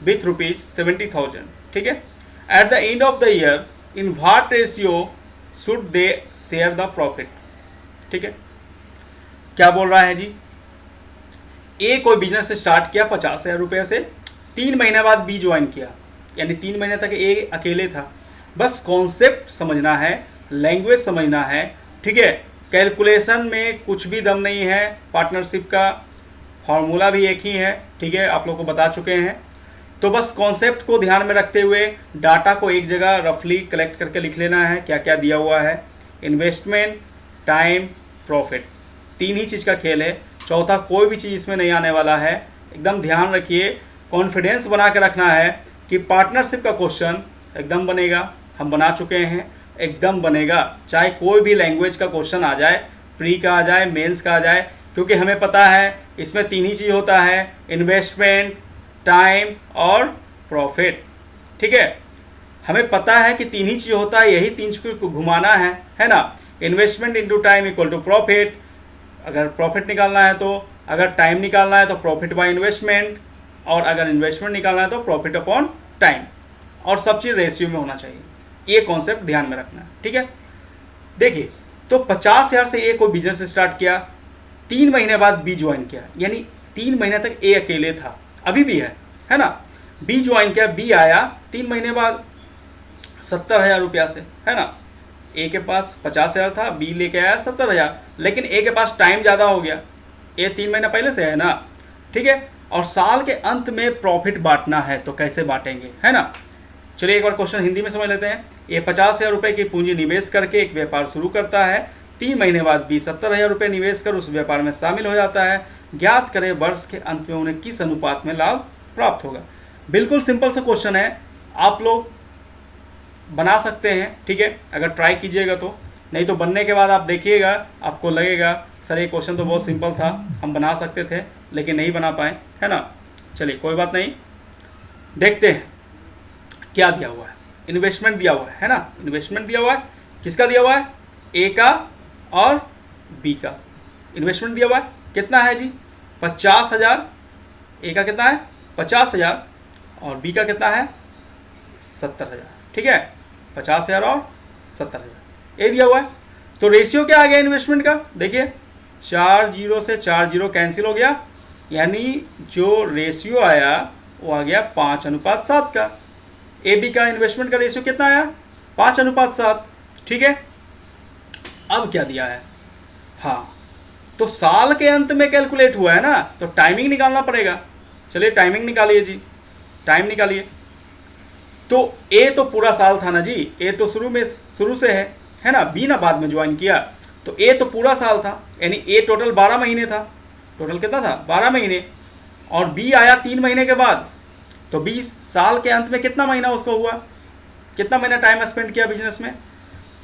with ₹70,000। ठीक है, at the end of the year in what ratio should they share the profit. ठीक है, क्या बोल रहा है जी, ए कोई बिजनेस स्टार्ट किया 50,000 रुपये से, 3 महीने बाद बी ज्वाइन किया, यानी 3 महीने तक ए अकेले था। बस कॉन्सेप्ट समझना है, लैंग्वेज समझना है। ठीक है, कैलकुलेशन में कुछ भी दम नहीं है, पार्टनरशिप का फॉर्मूला भी एक ही है। ठीक है, आप लोग को बता चुके हैं। तो बस कॉन्सेप्ट को ध्यान में रखते हुए डाटा को एक जगह रफली कलेक्ट करके लिख लेना है, क्या क्या दिया हुआ है। इन्वेस्टमेंट, टाइम, प्रॉफिट, 3 ही चीज़ का खेल है, चौथा कोई भी चीज़ इसमें नहीं आने वाला है। एकदम ध्यान रखिए, कॉन्फिडेंस बना के रखना है कि पार्टनरशिप का क्वेश्चन एकदम बनेगा। हम बना चुके हैं, एकदम बनेगा, चाहे कोई भी लैंग्वेज का क्वेश्चन आ जाए, प्री का आ जाए, मेंस का आ जाए, क्योंकि हमें पता है इसमें 3 ही चीज़ होता है, इन्वेस्टमेंट, टाइम और प्रॉफिट। ठीक है, हमें पता है कि 3 ही चीज़ होता है, यही 3 चीज़ को घुमाना है ना। Investment into time equal to profit, अगर प्रॉफिट निकालना है तो, अगर टाइम निकालना है तो प्रॉफिट बाय इन्वेस्टमेंट, और अगर इन्वेस्टमेंट निकालना है तो प्रॉफिट अपॉन टाइम, और सब चीज़ रेशियो में होना चाहिए। ये कॉन्सेप्ट ध्यान में रखना है। ठीक है, देखिए तो 50,000 से ए को बिजनेस स्टार्ट किया, 3 महीने बाद बी ज्वाइन किया, यानी 3 महीने तक ए अकेले था, अभी भी है ना। बी ज्वाइन किया, बी आया 3 महीने बाद 70,000 रुपया से, है ना। ए के पास 50,000 था, बी लेके आया 70,000, लेकिन ए के पास टाइम ज़्यादा हो गया, ए 3 महीने पहले से है ना। ठीक है, और साल के अंत में प्रॉफिट बांटना है, तो कैसे बांटेंगे, है ना। चलिए एक बार क्वेश्चन हिंदी में समझ लेते हैं। ये 50,000 रुपये की पूंजी निवेश करके एक व्यापार शुरू करता है, 3 महीने बाद बी 70,000 रुपये निवेश कर उस व्यापार में शामिल हो जाता है। ज्ञात करें वर्ष के अंत में उन्हें किस अनुपात में लाभ प्राप्त होगा। बिल्कुल सिंपल सा क्वेश्चन है, आप लोग बना सकते हैं। ठीक है, अगर ट्राई कीजिएगा तो, नहीं तो बनने के बाद आप देखिएगा, आपको लगेगा सर ये क्वेश्चन तो बहुत सिंपल था, हम बना सकते थे लेकिन नहीं बना पाए, है ना। चलिए कोई बात नहीं, देखते हैं क्या दिया हुआ है। इन्वेस्टमेंट दिया हुआ है ना, इन्वेस्टमेंट दिया हुआ है, किसका दिया हुआ है, ए का और बी का इन्वेस्टमेंट दिया हुआ है। कितना है जी, 50,000, ए का कितना है 50,000 और बी का कितना है 70,000, ठीक है, 50,000 और 70,000 ए दिया हुआ है। तो रेशियो क्या आ गया इन्वेस्टमेंट का, देखिए 4 0 से 4 0 कैंसिल हो गया, यानी जो रेशियो आया वो आ गया 5:7 का। ए बी का इन्वेस्टमेंट का रेशियो कितना आया 5:7, ठीक है। अब क्या दिया है, हाँ तो साल के अंत में कैलकुलेट हुआ है ना, तो टाइमिंग निकालना पड़ेगा। चलिए टाइमिंग निकालिए जी, टाइम निकालिए। तो ए तो पूरा साल था ना जी, ए तो शुरू से है ना, बी ना बाद में ज्वाइन किया, तो ए तो पूरा साल था, यानी ए टोटल 12 महीने था। टोटल कितना था 12 महीने, और बी आया 3 महीने के बाद, तो 20 साल के अंत में कितना महीना उसको हुआ, कितना महीना टाइम स्पेंड किया बिजनेस में,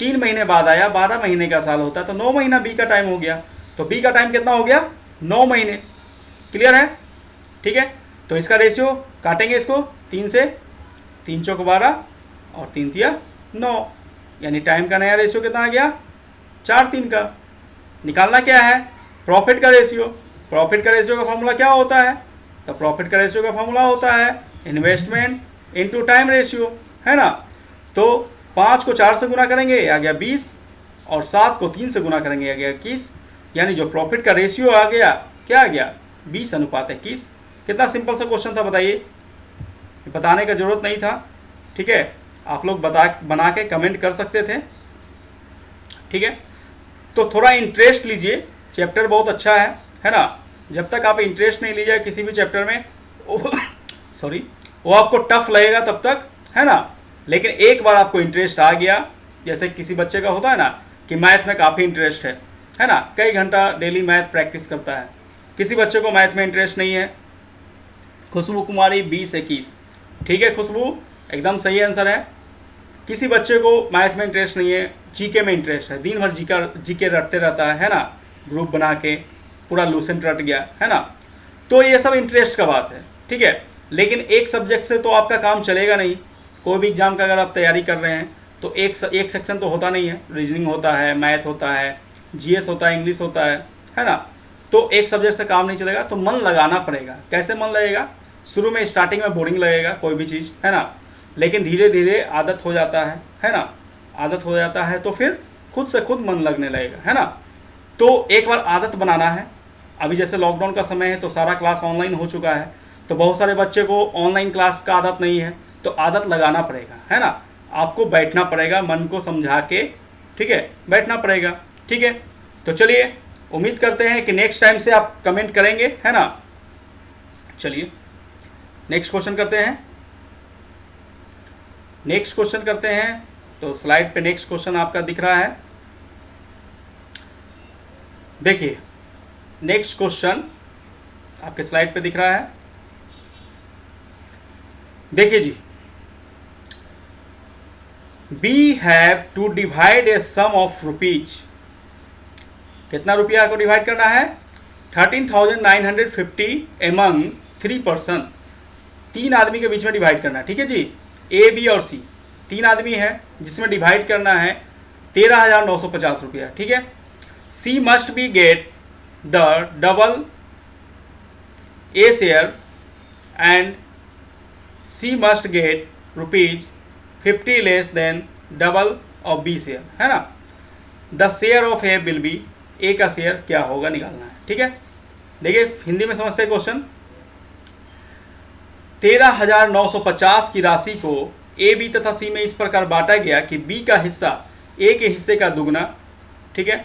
3 महीने बाद आया, 12 महीने का साल होता है, तो 9 महीना बी का टाइम हो गया। तो बी का टाइम कितना हो गया 9 महीने, क्लियर है, ठीक है। तो इसका रेशियो काटेंगे इसको 3 से, 3 चौक 12 और 3 तिया 9, यानी टाइम का नया रेशियो कितना आ गया 4:3 का। निकालना क्या है, प्रॉफिट का रेशियो। प्रॉफिट का रेशियो का फॉर्मूला क्या होता है, तो प्रॉफिट का रेशियो का फॉर्मूला होता है इन्वेस्टमेंट इनटू टाइम रेशियो, है ना। तो 5 को 4 से गुना करेंगे आ गया 20, और 7 को 3 से गुना करेंगे आ गया 21, यानी जो प्रॉफिट का रेशियो आ गया क्या आ गया 20:21। कितना सिंपल सा क्वेश्चन था बताइए, बताने का जरूरत नहीं था, ठीक है। आप लोग बना के कमेंट कर सकते थे, ठीक है। तो थोड़ा इंटरेस्ट लीजिए, चैप्टर बहुत अच्छा है ना। जब तक आप इंटरेस्ट नहीं लीजिए किसी भी चैप्टर में सॉरी, वो आपको टफ लगेगा तब तक, है ना। लेकिन एक बार आपको इंटरेस्ट आ गया, जैसे किसी बच्चे का होता है ना कि मैथ में काफ़ी इंटरेस्ट है ना, कई घंटा डेली मैथ प्रैक्टिस करता है। किसी बच्चे को मैथ में इंटरेस्ट नहीं है, खुशबू कुमारी 20-21, ठीक है, खुशबू एकदम सही आंसर है। किसी बच्चे को मैथ में इंटरेस्ट नहीं है, जीके में इंटरेस्ट है, दिन भर जीके रटते रहता है ना, ग्रुप बना के पूरा लूसेंट रट गया, है ना। तो ये सब इंटरेस्ट का बात है, ठीक है। लेकिन एक सब्जेक्ट से तो आपका काम चलेगा नहीं। कोई भी एग्जाम का अगर आप तैयारी कर रहे हैं तो एक सेक्शन तो होता नहीं है, रीजनिंग होता है, मैथ होता है, जीएस होता है, इंग्लिश होता है ना। तो एक सब्जेक्ट से काम नहीं चलेगा, तो मन लगाना पड़ेगा। कैसे मन लगेगा, शुरू में स्टार्टिंग में बोरिंग लगेगा कोई भी चीज़, है ना, लेकिन धीरे धीरे आदत हो जाता है ना। आदत हो जाता है तो फिर खुद से खुद मन लगने लगेगा, है ना। तो एक बार आदत बनाना है। अभी जैसे लॉकडाउन का समय है तो सारा क्लास ऑनलाइन हो चुका है, तो बहुत सारे बच्चे को ऑनलाइन क्लास का आदत नहीं है, तो आदत लगाना पड़ेगा, है ना। आपको बैठना पड़ेगा, मन को समझा के, ठीक है, बैठना पड़ेगा, ठीक है। तो चलिए उम्मीद करते हैं कि नेक्स्ट टाइम से आप कमेंट करेंगे, है ना। चलिए नेक्स्ट क्वेश्चन करते हैं, तो स्लाइड पे नेक्स्ट क्वेश्चन आपका दिख रहा है। देखिए नेक्स्ट क्वेश्चन आपके स्लाइड पे दिख रहा है, देखिए जी, we have to divide a sum of rupees. कितना रुपया को डिवाइड करना है 13,950 एमंग 3 पर्सन। 3 आदमी के बीच में डिवाइड करना है, ठीक है जी। ए बी और सी 3 आदमी है जिसमें डिवाइड करना है 13,950 रुपया, ठीक है। C must be get the double A share and C must get ₹50 less than double of B share, है ना। The share of A will be, A का शेयर क्या होगा निकालना है, ठीक है। देखिए हिंदी में समझते हैं क्वेश्चन। 13,950 की राशि को ए बी तथा सी में इस प्रकार बांटा गया कि बी का हिस्सा ए के हिस्से का दुगना, ठीक है,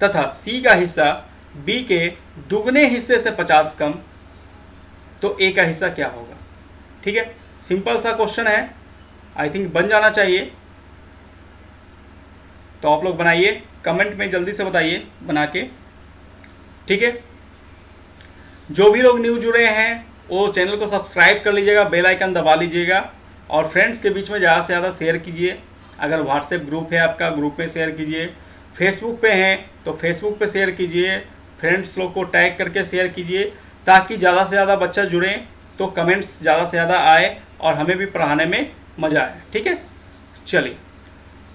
तथा सी का हिस्सा बी के दुगने हिस्से से 50 कम, तो ए का हिस्सा क्या होगा, ठीक है। सिंपल सा क्वेश्चन है, आई थिंक बन जाना चाहिए। तो आप लोग बनाइए, कमेंट में जल्दी से बताइए बना के, ठीक है। जो भी लोग न्यू जुड़े हैं वो चैनल को सब्सक्राइब कर लीजिएगा, बेल आइकन दबा लीजिएगा, और फ्रेंड्स के बीच में ज़्यादा से ज़्यादा शेयर कीजिए। अगर व्हाट्सएप ग्रुप है आपका, ग्रुप में शेयर कीजिए। फेसबुक पे हैं तो फेसबुक पे शेयर कीजिए, फ्रेंड्स लोग को टैग करके शेयर कीजिए, ताकि ज़्यादा से ज़्यादा बच्चा जुड़ें, तो कमेंट्स ज़्यादा से ज़्यादा आए और हमें भी पढ़ाने में मज़ा आए। ठीक है, चलिए,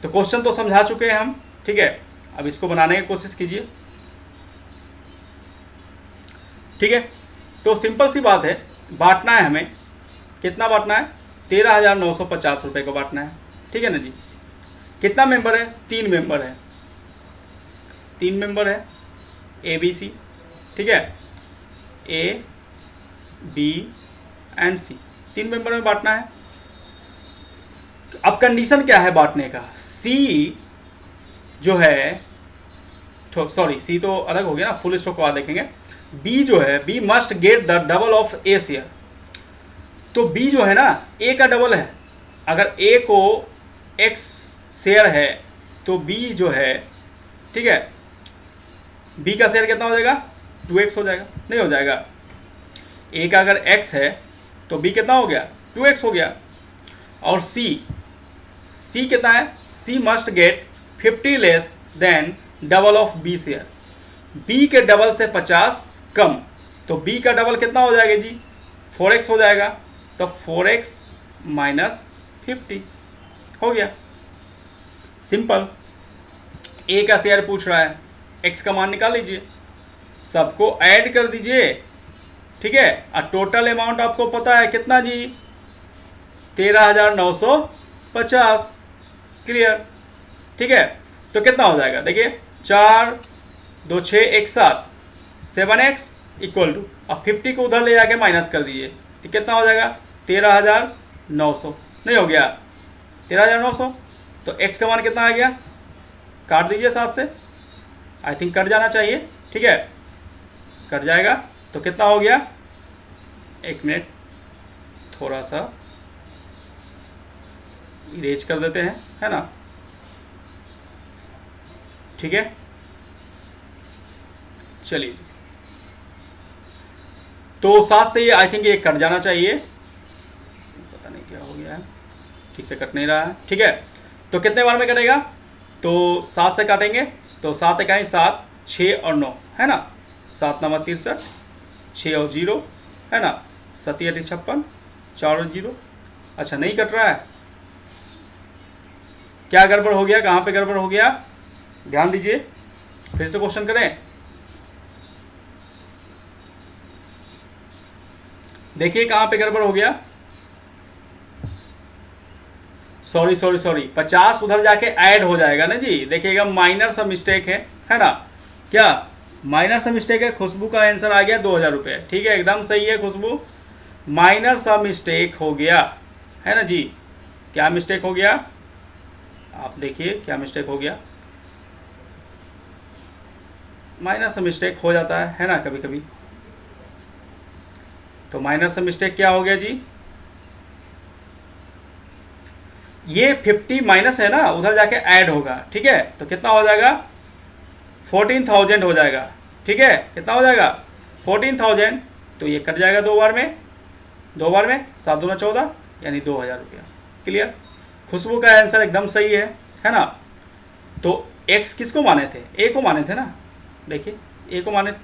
तो क्वेश्चन तो समझा चुके हैं हम। ठीक है, अब इसको बनाने की कोशिश कीजिए। ठीक है, तो सिंपल सी बात है, बांटना है हमें। कितना बांटना है? 13,950 रुपये को बांटना है। ठीक है ना जी। कितना मेंबर है? 3 मेंबर है। 3 मेंबर है, ABC। ठीक है, A, B and C, 3 member में बांटना है। अब कंडीशन क्या है बांटने का? C जो है, सॉरी C तो अलग हो गया ना, फुल स्टॉप के बाद देखेंगे। B जो है, B must get the double of A share. तो B जो है ना, A का डबल है। अगर A को X शेयर है तो B जो है, ठीक है, B का शेयर कितना हो जाएगा? 2x हो जाएगा? नहीं हो जाएगा। A का अगर X है तो B कितना हो गया? 2x हो गया। और C कितना है? C must get 50 less than double of B share. B के डबल से 50 कम, तो B का डबल कितना हो जाएगा जी? 4x हो जाएगा। तो 4x माइनस 50 हो गया। सिंपल। A का शेयर पूछ रहा है, X का मान निकाल लीजिए, सबको ऐड कर दीजिए। ठीक है, और टोटल अमाउंट आपको पता है कितना जी? 13,950। क्लियर? ठीक है, तो कितना हो जाएगा? देखिए, 4 2 6 1 7, 7x इक्वल टू, अब 50 को उधर ले जाके माइनस कर दीजिए, तो कितना हो जाएगा? 13,900। नहीं हो गया? 13,900। तो x का मान कितना आ गया? काट दीजिए 7 से, आई थिंक कट जाना चाहिए। ठीक है, कट जाएगा। तो कितना हो गया? 1 मिनट, थोड़ा सा इरेज कर देते हैं, है ना। ठीक है, चलिए, तो 7 से ये आई थिंक ये कट जाना चाहिए, पता नहीं क्या हो गया है, ठीक से कट नहीं रहा है। ठीक है, तो कितने बार में कटेगा? तो 7 से काटेंगे, तो 7 इकाई 7, 6 और 9, है ना। 7 9 63, 6 और 0, है ना। 7 8 56, 4 और 0। अच्छा, नहीं कट रहा है, क्या गड़बड़ हो गया? कहाँ पे गड़बड़ हो गया? ध्यान दीजिए, फिर से क्वेश्चन करें। देखिए कहाँ पे गड़बड़ हो गया। सॉरी 50 उधर जाके ऐड हो जाएगा ना जी। देखिएगा, माइनर सा मिस्टेक है ना। क्या माइनर सा मिस्टेक है? खुशबू का आंसर आ गया 2,000 रुपये। ठीक है, एकदम सही है खुशबू, माइनर सा मिस्टेक हो गया, है ना जी। क्या मिस्टेक हो गया? आप देखिए क्या मिस्टेक हो गया। माइनर सा मिस्टेक हो जाता है ना कभी कभी। तो माइनर सा मिस्टेक क्या हो गया जी? ये 50 माइनस है ना, उधर जाके ऐड होगा। ठीक है, तो कितना हो जाएगा? 14,000 हो जाएगा। ठीक है, कितना हो जाएगा? 14,000। तो ये कट जाएगा 2 बार में, 7 दूना 14, यानी 2,000 रुपया। क्लियर? खुशबू का आंसर एकदम सही है ना। तो x किसको माने थे? a को माने थे ना। देखिए, a को माने थे,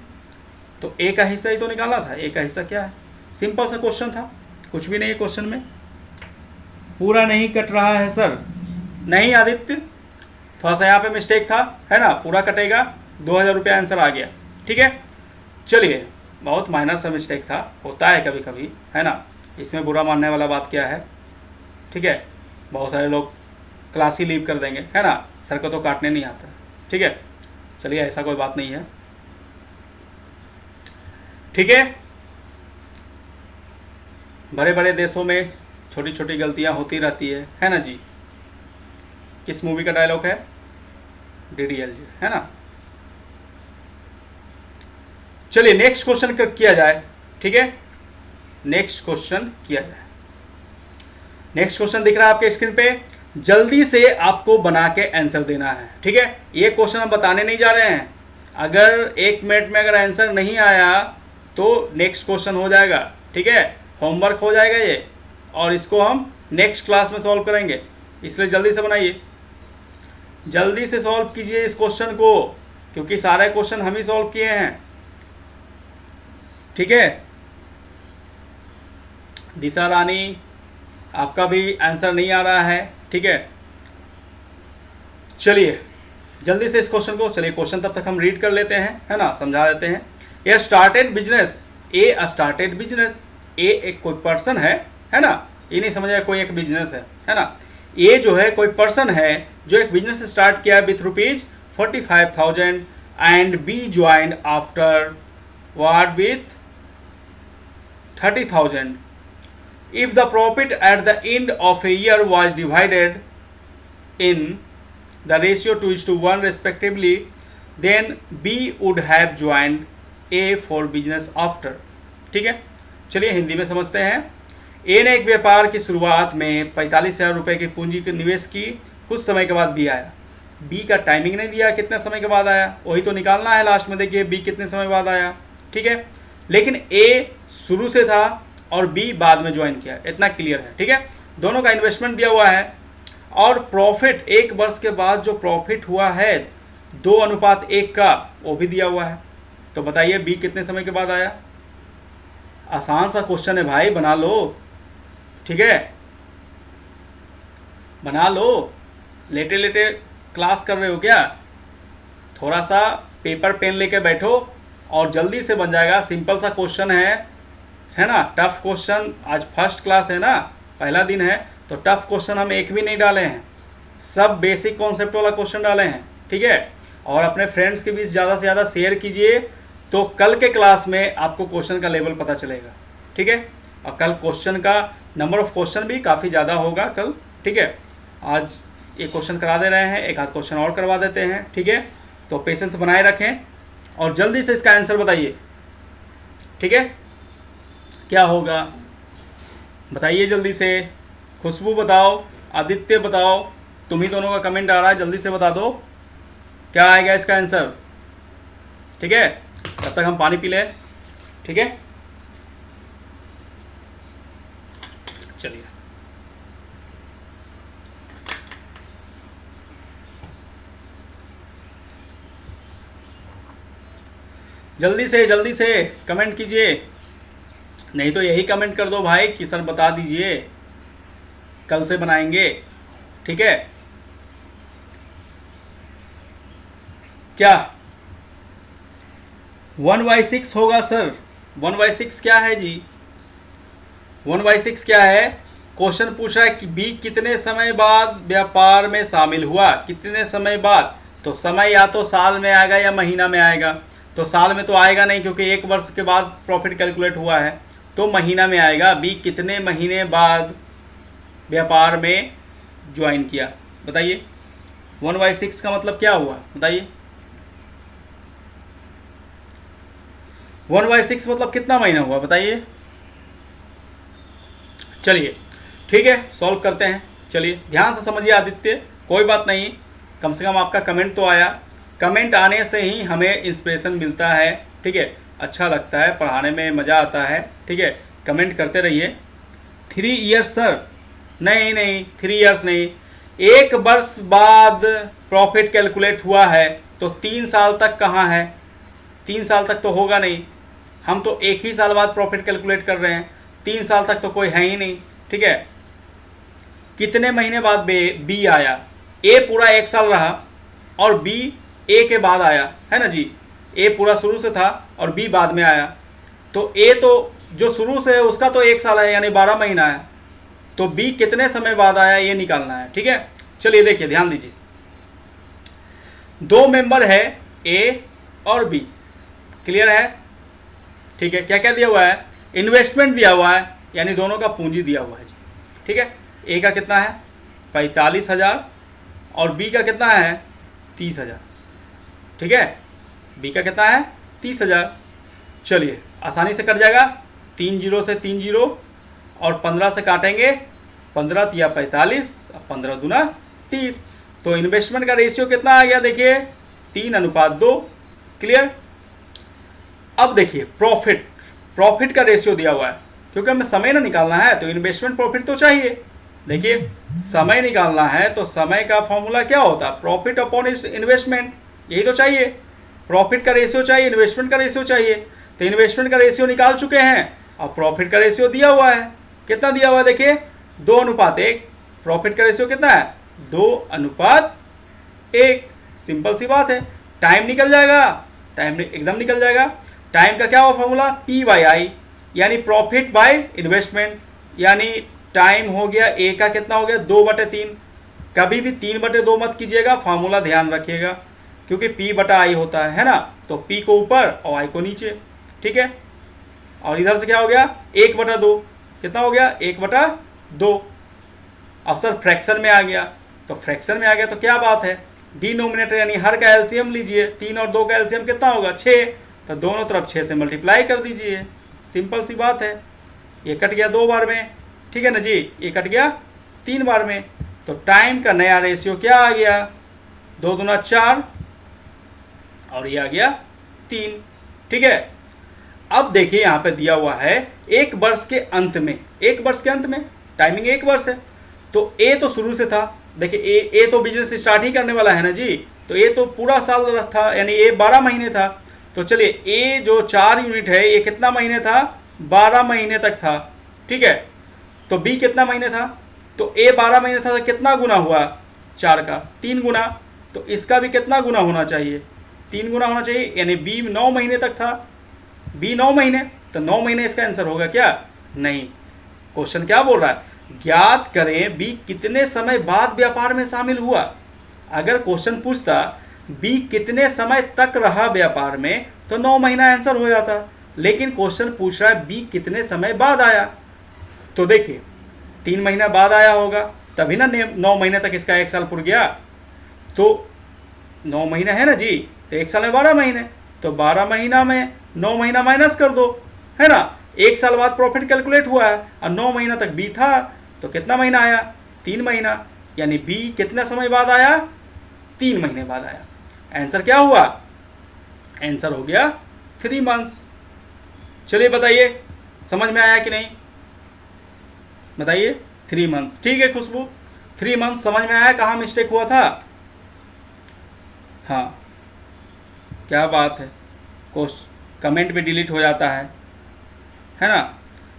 तो a का हिस्सा ही तो निकालना था। a का हिस्सा क्या है? सिंपल सा क्वेश्चन था, कुछ भी नहीं है क्वेश्चन में। पूरा नहीं कट रहा है सर? नहीं आदित्य, थोड़ा सा यहाँ पे मिस्टेक था, है ना। पूरा कटेगा, 2,000 रुपया आंसर आ गया। ठीक है, चलिए, बहुत माइनर सा मिस्टेक था, होता है कभी कभी, है ना। इसमें बुरा मानने वाला बात क्या है? ठीक है, बहुत सारे लोग क्लास ही लीव कर देंगे, है ना, सर को तो काटने नहीं आता। ठीक है, चलिए, ऐसा कोई बात नहीं है। ठीक है, बड़े बड़े देशों में छोटी छोटी गलतियां होती रहती है ना जी। किस मूवी का डायलॉग है? DDLJ, है ना। चलिए, नेक्स्ट क्वेश्चन किया जाए। ठीक है, नेक्स्ट क्वेश्चन किया जाए। नेक्स्ट क्वेश्चन दिख रहा है आपके स्क्रीन पे, जल्दी से आपको बना के आंसर देना है। ठीक है, ये क्वेश्चन हम बताने नहीं जा रहे हैं। अगर 1 मिनट में अगर आंसर नहीं आया तो नेक्स्ट क्वेश्चन हो जाएगा। ठीक है, होमवर्क हो जाएगा ये, और इसको हम नेक्स्ट क्लास में सॉल्व करेंगे, इसलिए जल्दी से बनाइए, जल्दी से सॉल्व कीजिए इस क्वेश्चन को, क्योंकि सारे क्वेश्चन हम ही सॉल्व किए हैं। ठीक है। दिशा रानी, आपका भी आंसर नहीं आ रहा है, ठीक है। चलिए जल्दी से इस क्वेश्चन को, चलिए क्वेश्चन तब तक हम रीड कर लेते हैं, है ना, समझा देते हैं। ए स्टार्टेड बिजनेस, ए स्टार्टेड बिजनेस, ए एक कोई पर्सन है ना, ये नहीं समझ कोई एक बिजनेस है ना। ए जो है कोई पर्सन है जो एक बिजनेस स्टार्ट किया with ₹45,000 and B joined after what with 30,000. If the profit at the end of a year was divided in the ratio 2:1 respectively, then B would have joined A for business after. ठीक है, चलिए हिंदी में समझते हैं। ए ने एक व्यापार की शुरुआत में 45,000 रुपये की पूंजी के निवेश की, कुछ समय के बाद बी आया। बी का टाइमिंग नहीं दिया कितने समय के बाद आया, वही तो निकालना है लास्ट में। देखिए बी कितने समय बाद आया, ठीक है। लेकिन ए शुरू से था और बी बाद में ज्वाइन किया, इतना क्लियर है, ठीक है। दोनों का इन्वेस्टमेंट दिया हुआ है और प्रॉफिट एक वर्ष के बाद जो प्रॉफिट हुआ है 2:1 का, वो भी दिया हुआ है। तो बताइए बी कितने समय के बाद आया। आसान सा क्वेश्चन है भाई, बना लो, ठीक है, बना लो। लेटे लेटे क्लास कर रहे हो क्या? थोड़ा सा पेपर पेन लेके बैठो और जल्दी से बन जाएगा। सिंपल सा क्वेश्चन है ना। टफ क्वेश्चन, आज फर्स्ट क्लास है ना, पहला दिन है, तो टफ क्वेश्चन हम एक भी नहीं डाले हैं, सब बेसिक कॉन्सेप्ट वाला क्वेश्चन डाले हैं, ठीक है। और अपने फ्रेंड्स के बीच ज़्यादा से ज़्यादा शेयर कीजिए, तो कल के क्लास में आपको क्वेश्चन का लेवल पता चलेगा, ठीक है। और कल क्वेश्चन का नंबर ऑफ क्वेश्चन भी काफ़ी ज़्यादा होगा कल, ठीक है। आज एक क्वेश्चन करा दे रहे हैं, एक आध क्वेश्चन और करवा देते हैं, ठीक है। तो पेशेंस बनाए रखें और जल्दी से इसका आंसर बताइए, ठीक है। क्या होगा बताइए जल्दी से। खुशबू बताओ, आदित्य बताओ, तुम ही दोनों का कमेंट आ रहा है, जल्दी से बता दो क्या आएगा इसका आंसर, ठीक है। तब तक हम पानी पी लें, ठीक है। चलिए जल्दी से कमेंट कीजिए, नहीं तो यही कमेंट कर दो भाई कि सर बता दीजिए, कल से बनाएंगे, ठीक है। क्या 1/6 होगा सर? 1/6 क्या है जी? 1/6 क्या है? क्वेश्चन पूछ रहा है कि बी कितने समय बाद व्यापार में शामिल हुआ, कितने समय बाद। तो समय या तो साल में आएगा या महीना में आएगा। तो साल में तो आएगा नहीं क्योंकि एक वर्ष के बाद प्रॉफिट कैलकुलेट हुआ है, तो महीना में आएगा। बी कितने महीने बाद व्यापार में ज्वाइन किया, बताइए। 1/6 का मतलब क्या हुआ बताइए। 1/6 मतलब कितना महीना हुआ बताइए। चलिए ठीक है, सॉल्व करते हैं। चलिए ध्यान से समझिए आदित्य, कोई बात नहीं, कम से कम आपका कमेंट तो आया। कमेंट आने से ही हमें इंस्पिरेशन मिलता है, ठीक है, अच्छा लगता है, पढ़ाने में मज़ा आता है, ठीक है। कमेंट करते रहिए। 3 इयर्स सर? नहीं 3 इयर्स नहीं, 1 वर्ष बाद प्रॉफिट कैलकुलेट हुआ है, तो 3 साल तक कहाँ है? 3 साल तक तो होगा नहीं, हम तो 1 ही साल बाद प्रॉफिट कैलकुलेट कर रहे हैं, 3 साल तक तो कोई है ही नहीं, ठीक है। कितने महीने बाद बी आया? ए पूरा 1 साल रहा और बी ए के बाद आया, है ना जी। ए पूरा शुरू से था और बी बाद में आया, तो ए तो जो शुरू से है उसका तो 1 साल है, यानी 12 महीना है। तो बी कितने समय बाद आया ये निकालना है, ठीक है। चलिए देखिए, ध्यान दीजिए, 2 मेंबर है ए और बी, क्लियर है, ठीक है। क्या क्या दिया हुआ है? इन्वेस्टमेंट दिया हुआ है, यानी दोनों का पूंजी दिया हुआ है जी, ठीक है। ए का कितना है? 45,000 और बी का कितना है? 30,000, ठीक है। बी का कितना है? 30,000। चलिए आसानी से कट जाएगा, 3 जीरो से 3 जीरो और 15 से काटेंगे, 15 तिया 45 और 15 दूना 30। तो इन्वेस्टमेंट का रेशियो कितना आ गया देखिए, 3:2, क्लियर। अब देखिए प्रॉफिट का रेशियो दिया हुआ है, क्योंकि हमें समय ना निकालना है तो इन्वेस्टमेंट प्रॉफिट तो चाहिए। देखिए समय निकालना है तो समय का फॉर्मूला क्या होता है? प्रॉफिट अपॉन इन्वेस्टमेंट, यही तो चाहिए। प्रॉफिट का रेशियो चाहिए, इन्वेस्टमेंट का रेशियो चाहिए। तो इन्वेस्टमेंट का रेशियो निकाल चुके हैं। अब प्रॉफिट का रेशियो दिया हुआ है, कितना दिया हुआ है देखिए 2:1। प्रॉफिट का रेशियो कितना है 2:1। सिंपल सी बात है। टाइम निकल जाएगा, टाइम एकदम निकल जाएगा। टाइम का क्या हुआ फॉर्मूला P/I, यानी प्रॉफिट बाय इन्वेस्टमेंट, यानी टाइम हो गया ए का कितना हो गया 2/3। कभी भी 3/2 मत कीजिएगा, फार्मूला ध्यान रखिएगा, क्योंकि P/I होता है ना, तो P को ऊपर और I को नीचे, ठीक है। और इधर से क्या हो गया 1/2, कितना हो गया 1/2। अब सर फ्रैक्शन में आ गया, तो फ्रैक्शन में आ गया तो क्या बात है, डिनोमिनेटर यानी हर का एलसीएम लीजिए, 3 और 2 का एलसीएम कितना होगा 6, तो दोनों तरफ 6 से मल्टीप्लाई कर दीजिए। सिंपल सी बात है। ये कट गया 2 बार में, ठीक है ना जी, ये कट गया 3 बार में। तो टाइम का नया रेशियो क्या आ गया 2 दूना 4 और ये आ गया 3, ठीक है। अब देखिए यहाँ पे दिया हुआ है 1 वर्ष के अंत में, 1 वर्ष के अंत में टाइमिंग 1 वर्ष है, तो ए तो शुरू से था, देखिए ए तो बिजनेस स्टार्ट ही करने वाला है ना जी, तो ए तो पूरा साल था, यानी ए 12 महीने था। तो चलिए ए जो 4 यूनिट है ये कितना महीने था 12 महीने तक था, ठीक है। तो बी कितना महीने था, तो ए 12 महीने था, तो कितना गुना हुआ 4 का 3 गुना, तो इसका भी कितना गुना होना चाहिए 3 गुना होना चाहिए, यानी बी 9 महीने तक था, बी 9 महीने, तो 9 महीने इसका आंसर होगा क्या, नहीं। क्वेश्चन क्या बोल रहा है, ज्ञात करें बी कितने समय बाद व्यापार में शामिल हुआ। अगर क्वेश्चन पूछता बी कितने समय तक रहा व्यापार में, तो 9 महीना आंसर हो जाता, लेकिन क्वेश्चन पूछ रहा है बी कितने समय बाद आया। तो देखिए 3 महीना बाद आया होगा, तभी ना 9 महीने तक इसका 1 साल पुर गया, तो 9 महीना है ना जी, तो 1 साल में 12 महीने, तो 12 महीना में 9 महीना माइनस कर दो, है ना। 1 साल बाद प्रॉफिट कैलकुलेट हुआ है और 9 महीना तक बी था, तो कितना महीना आया 3 महीना, यानी बी कितना समय बाद आया 3 महीने बाद आया। आंसर क्या हुआ, आंसर हो गया 3 मंथ्स। चलिए बताइए समझ में आया कि नहीं, बताइए 3 मंथ्स, ठीक है खुशबू 3 मंथ्स समझ में आया, कहाँ मिस्टेक हुआ था। हाँ क्या बात है, कमेंट भी डिलीट हो जाता है ना।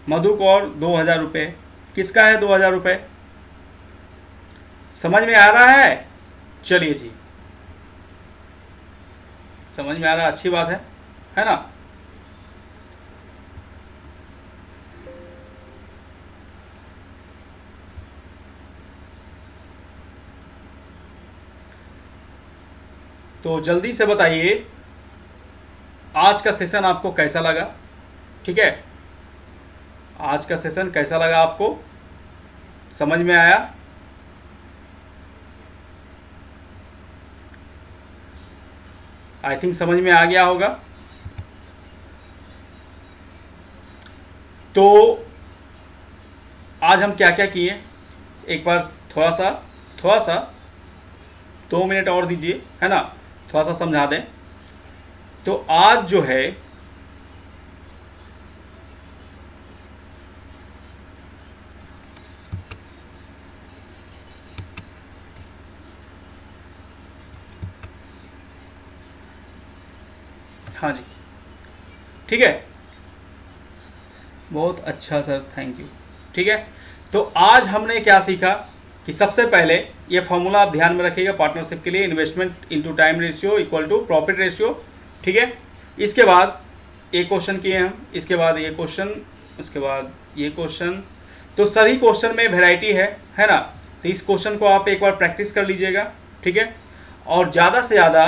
मधु कौर 2000 रुपये, किसका है 2000 रुपये, समझ में आ रहा है। चलिए जी समझ में आ रहा, अच्छी बात है ना। तो जल्दी से बताइए आज का सेशन आपको कैसा लगा, ठीक है। आज का सेशन कैसा लगा आपको, समझ में आया। आई थिंक समझ में आ गया होगा। तो आज हम क्या क्या किए, एक बार थोड़ा सा 2 मिनट और दीजिए, है ना, थोड़ा सा समझा दें। तो आज जो है हाँ जी ठीक है, बहुत अच्छा सर, थैंक यू, ठीक है। तो आज हमने क्या सीखा कि सबसे पहले ये फॉर्मूला आप ध्यान में रखिएगा पार्टनरशिप के लिए, investment into time ratio equal to profit ratio, ठीक है। इसके बाद एक क्वेश्चन किए हम, इसके बाद ये क्वेश्चन, उसके बाद ये क्वेश्चन, तो सभी क्वेश्चन में वैरायटी है ना। तो इस क्वेश्चन को आप एक बार प्रैक्टिस कर लीजिएगा, ठीक है, और ज़्यादा से ज़्यादा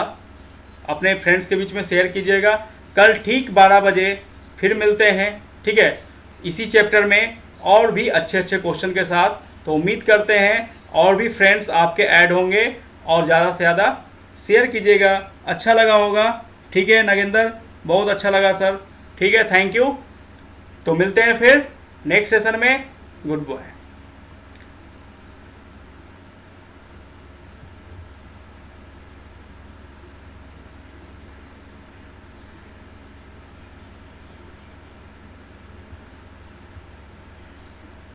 अपने फ्रेंड्स के बीच में शेयर कीजिएगा। कल ठीक 12 बजे फिर मिलते हैं, ठीक है, इसी चैप्टर में और भी अच्छे अच्छे क्वेश्चन के साथ। तो उम्मीद करते हैं और भी फ्रेंड्स आपके ऐड होंगे, और ज़्यादा से ज़्यादा शेयर कीजिएगा। अच्छा लगा होगा, ठीक है नागेंद्र, बहुत अच्छा लगा सर, ठीक है, थैंक यू। तो मिलते हैं फिर नेक्स्ट सेशन में, गुड बाय।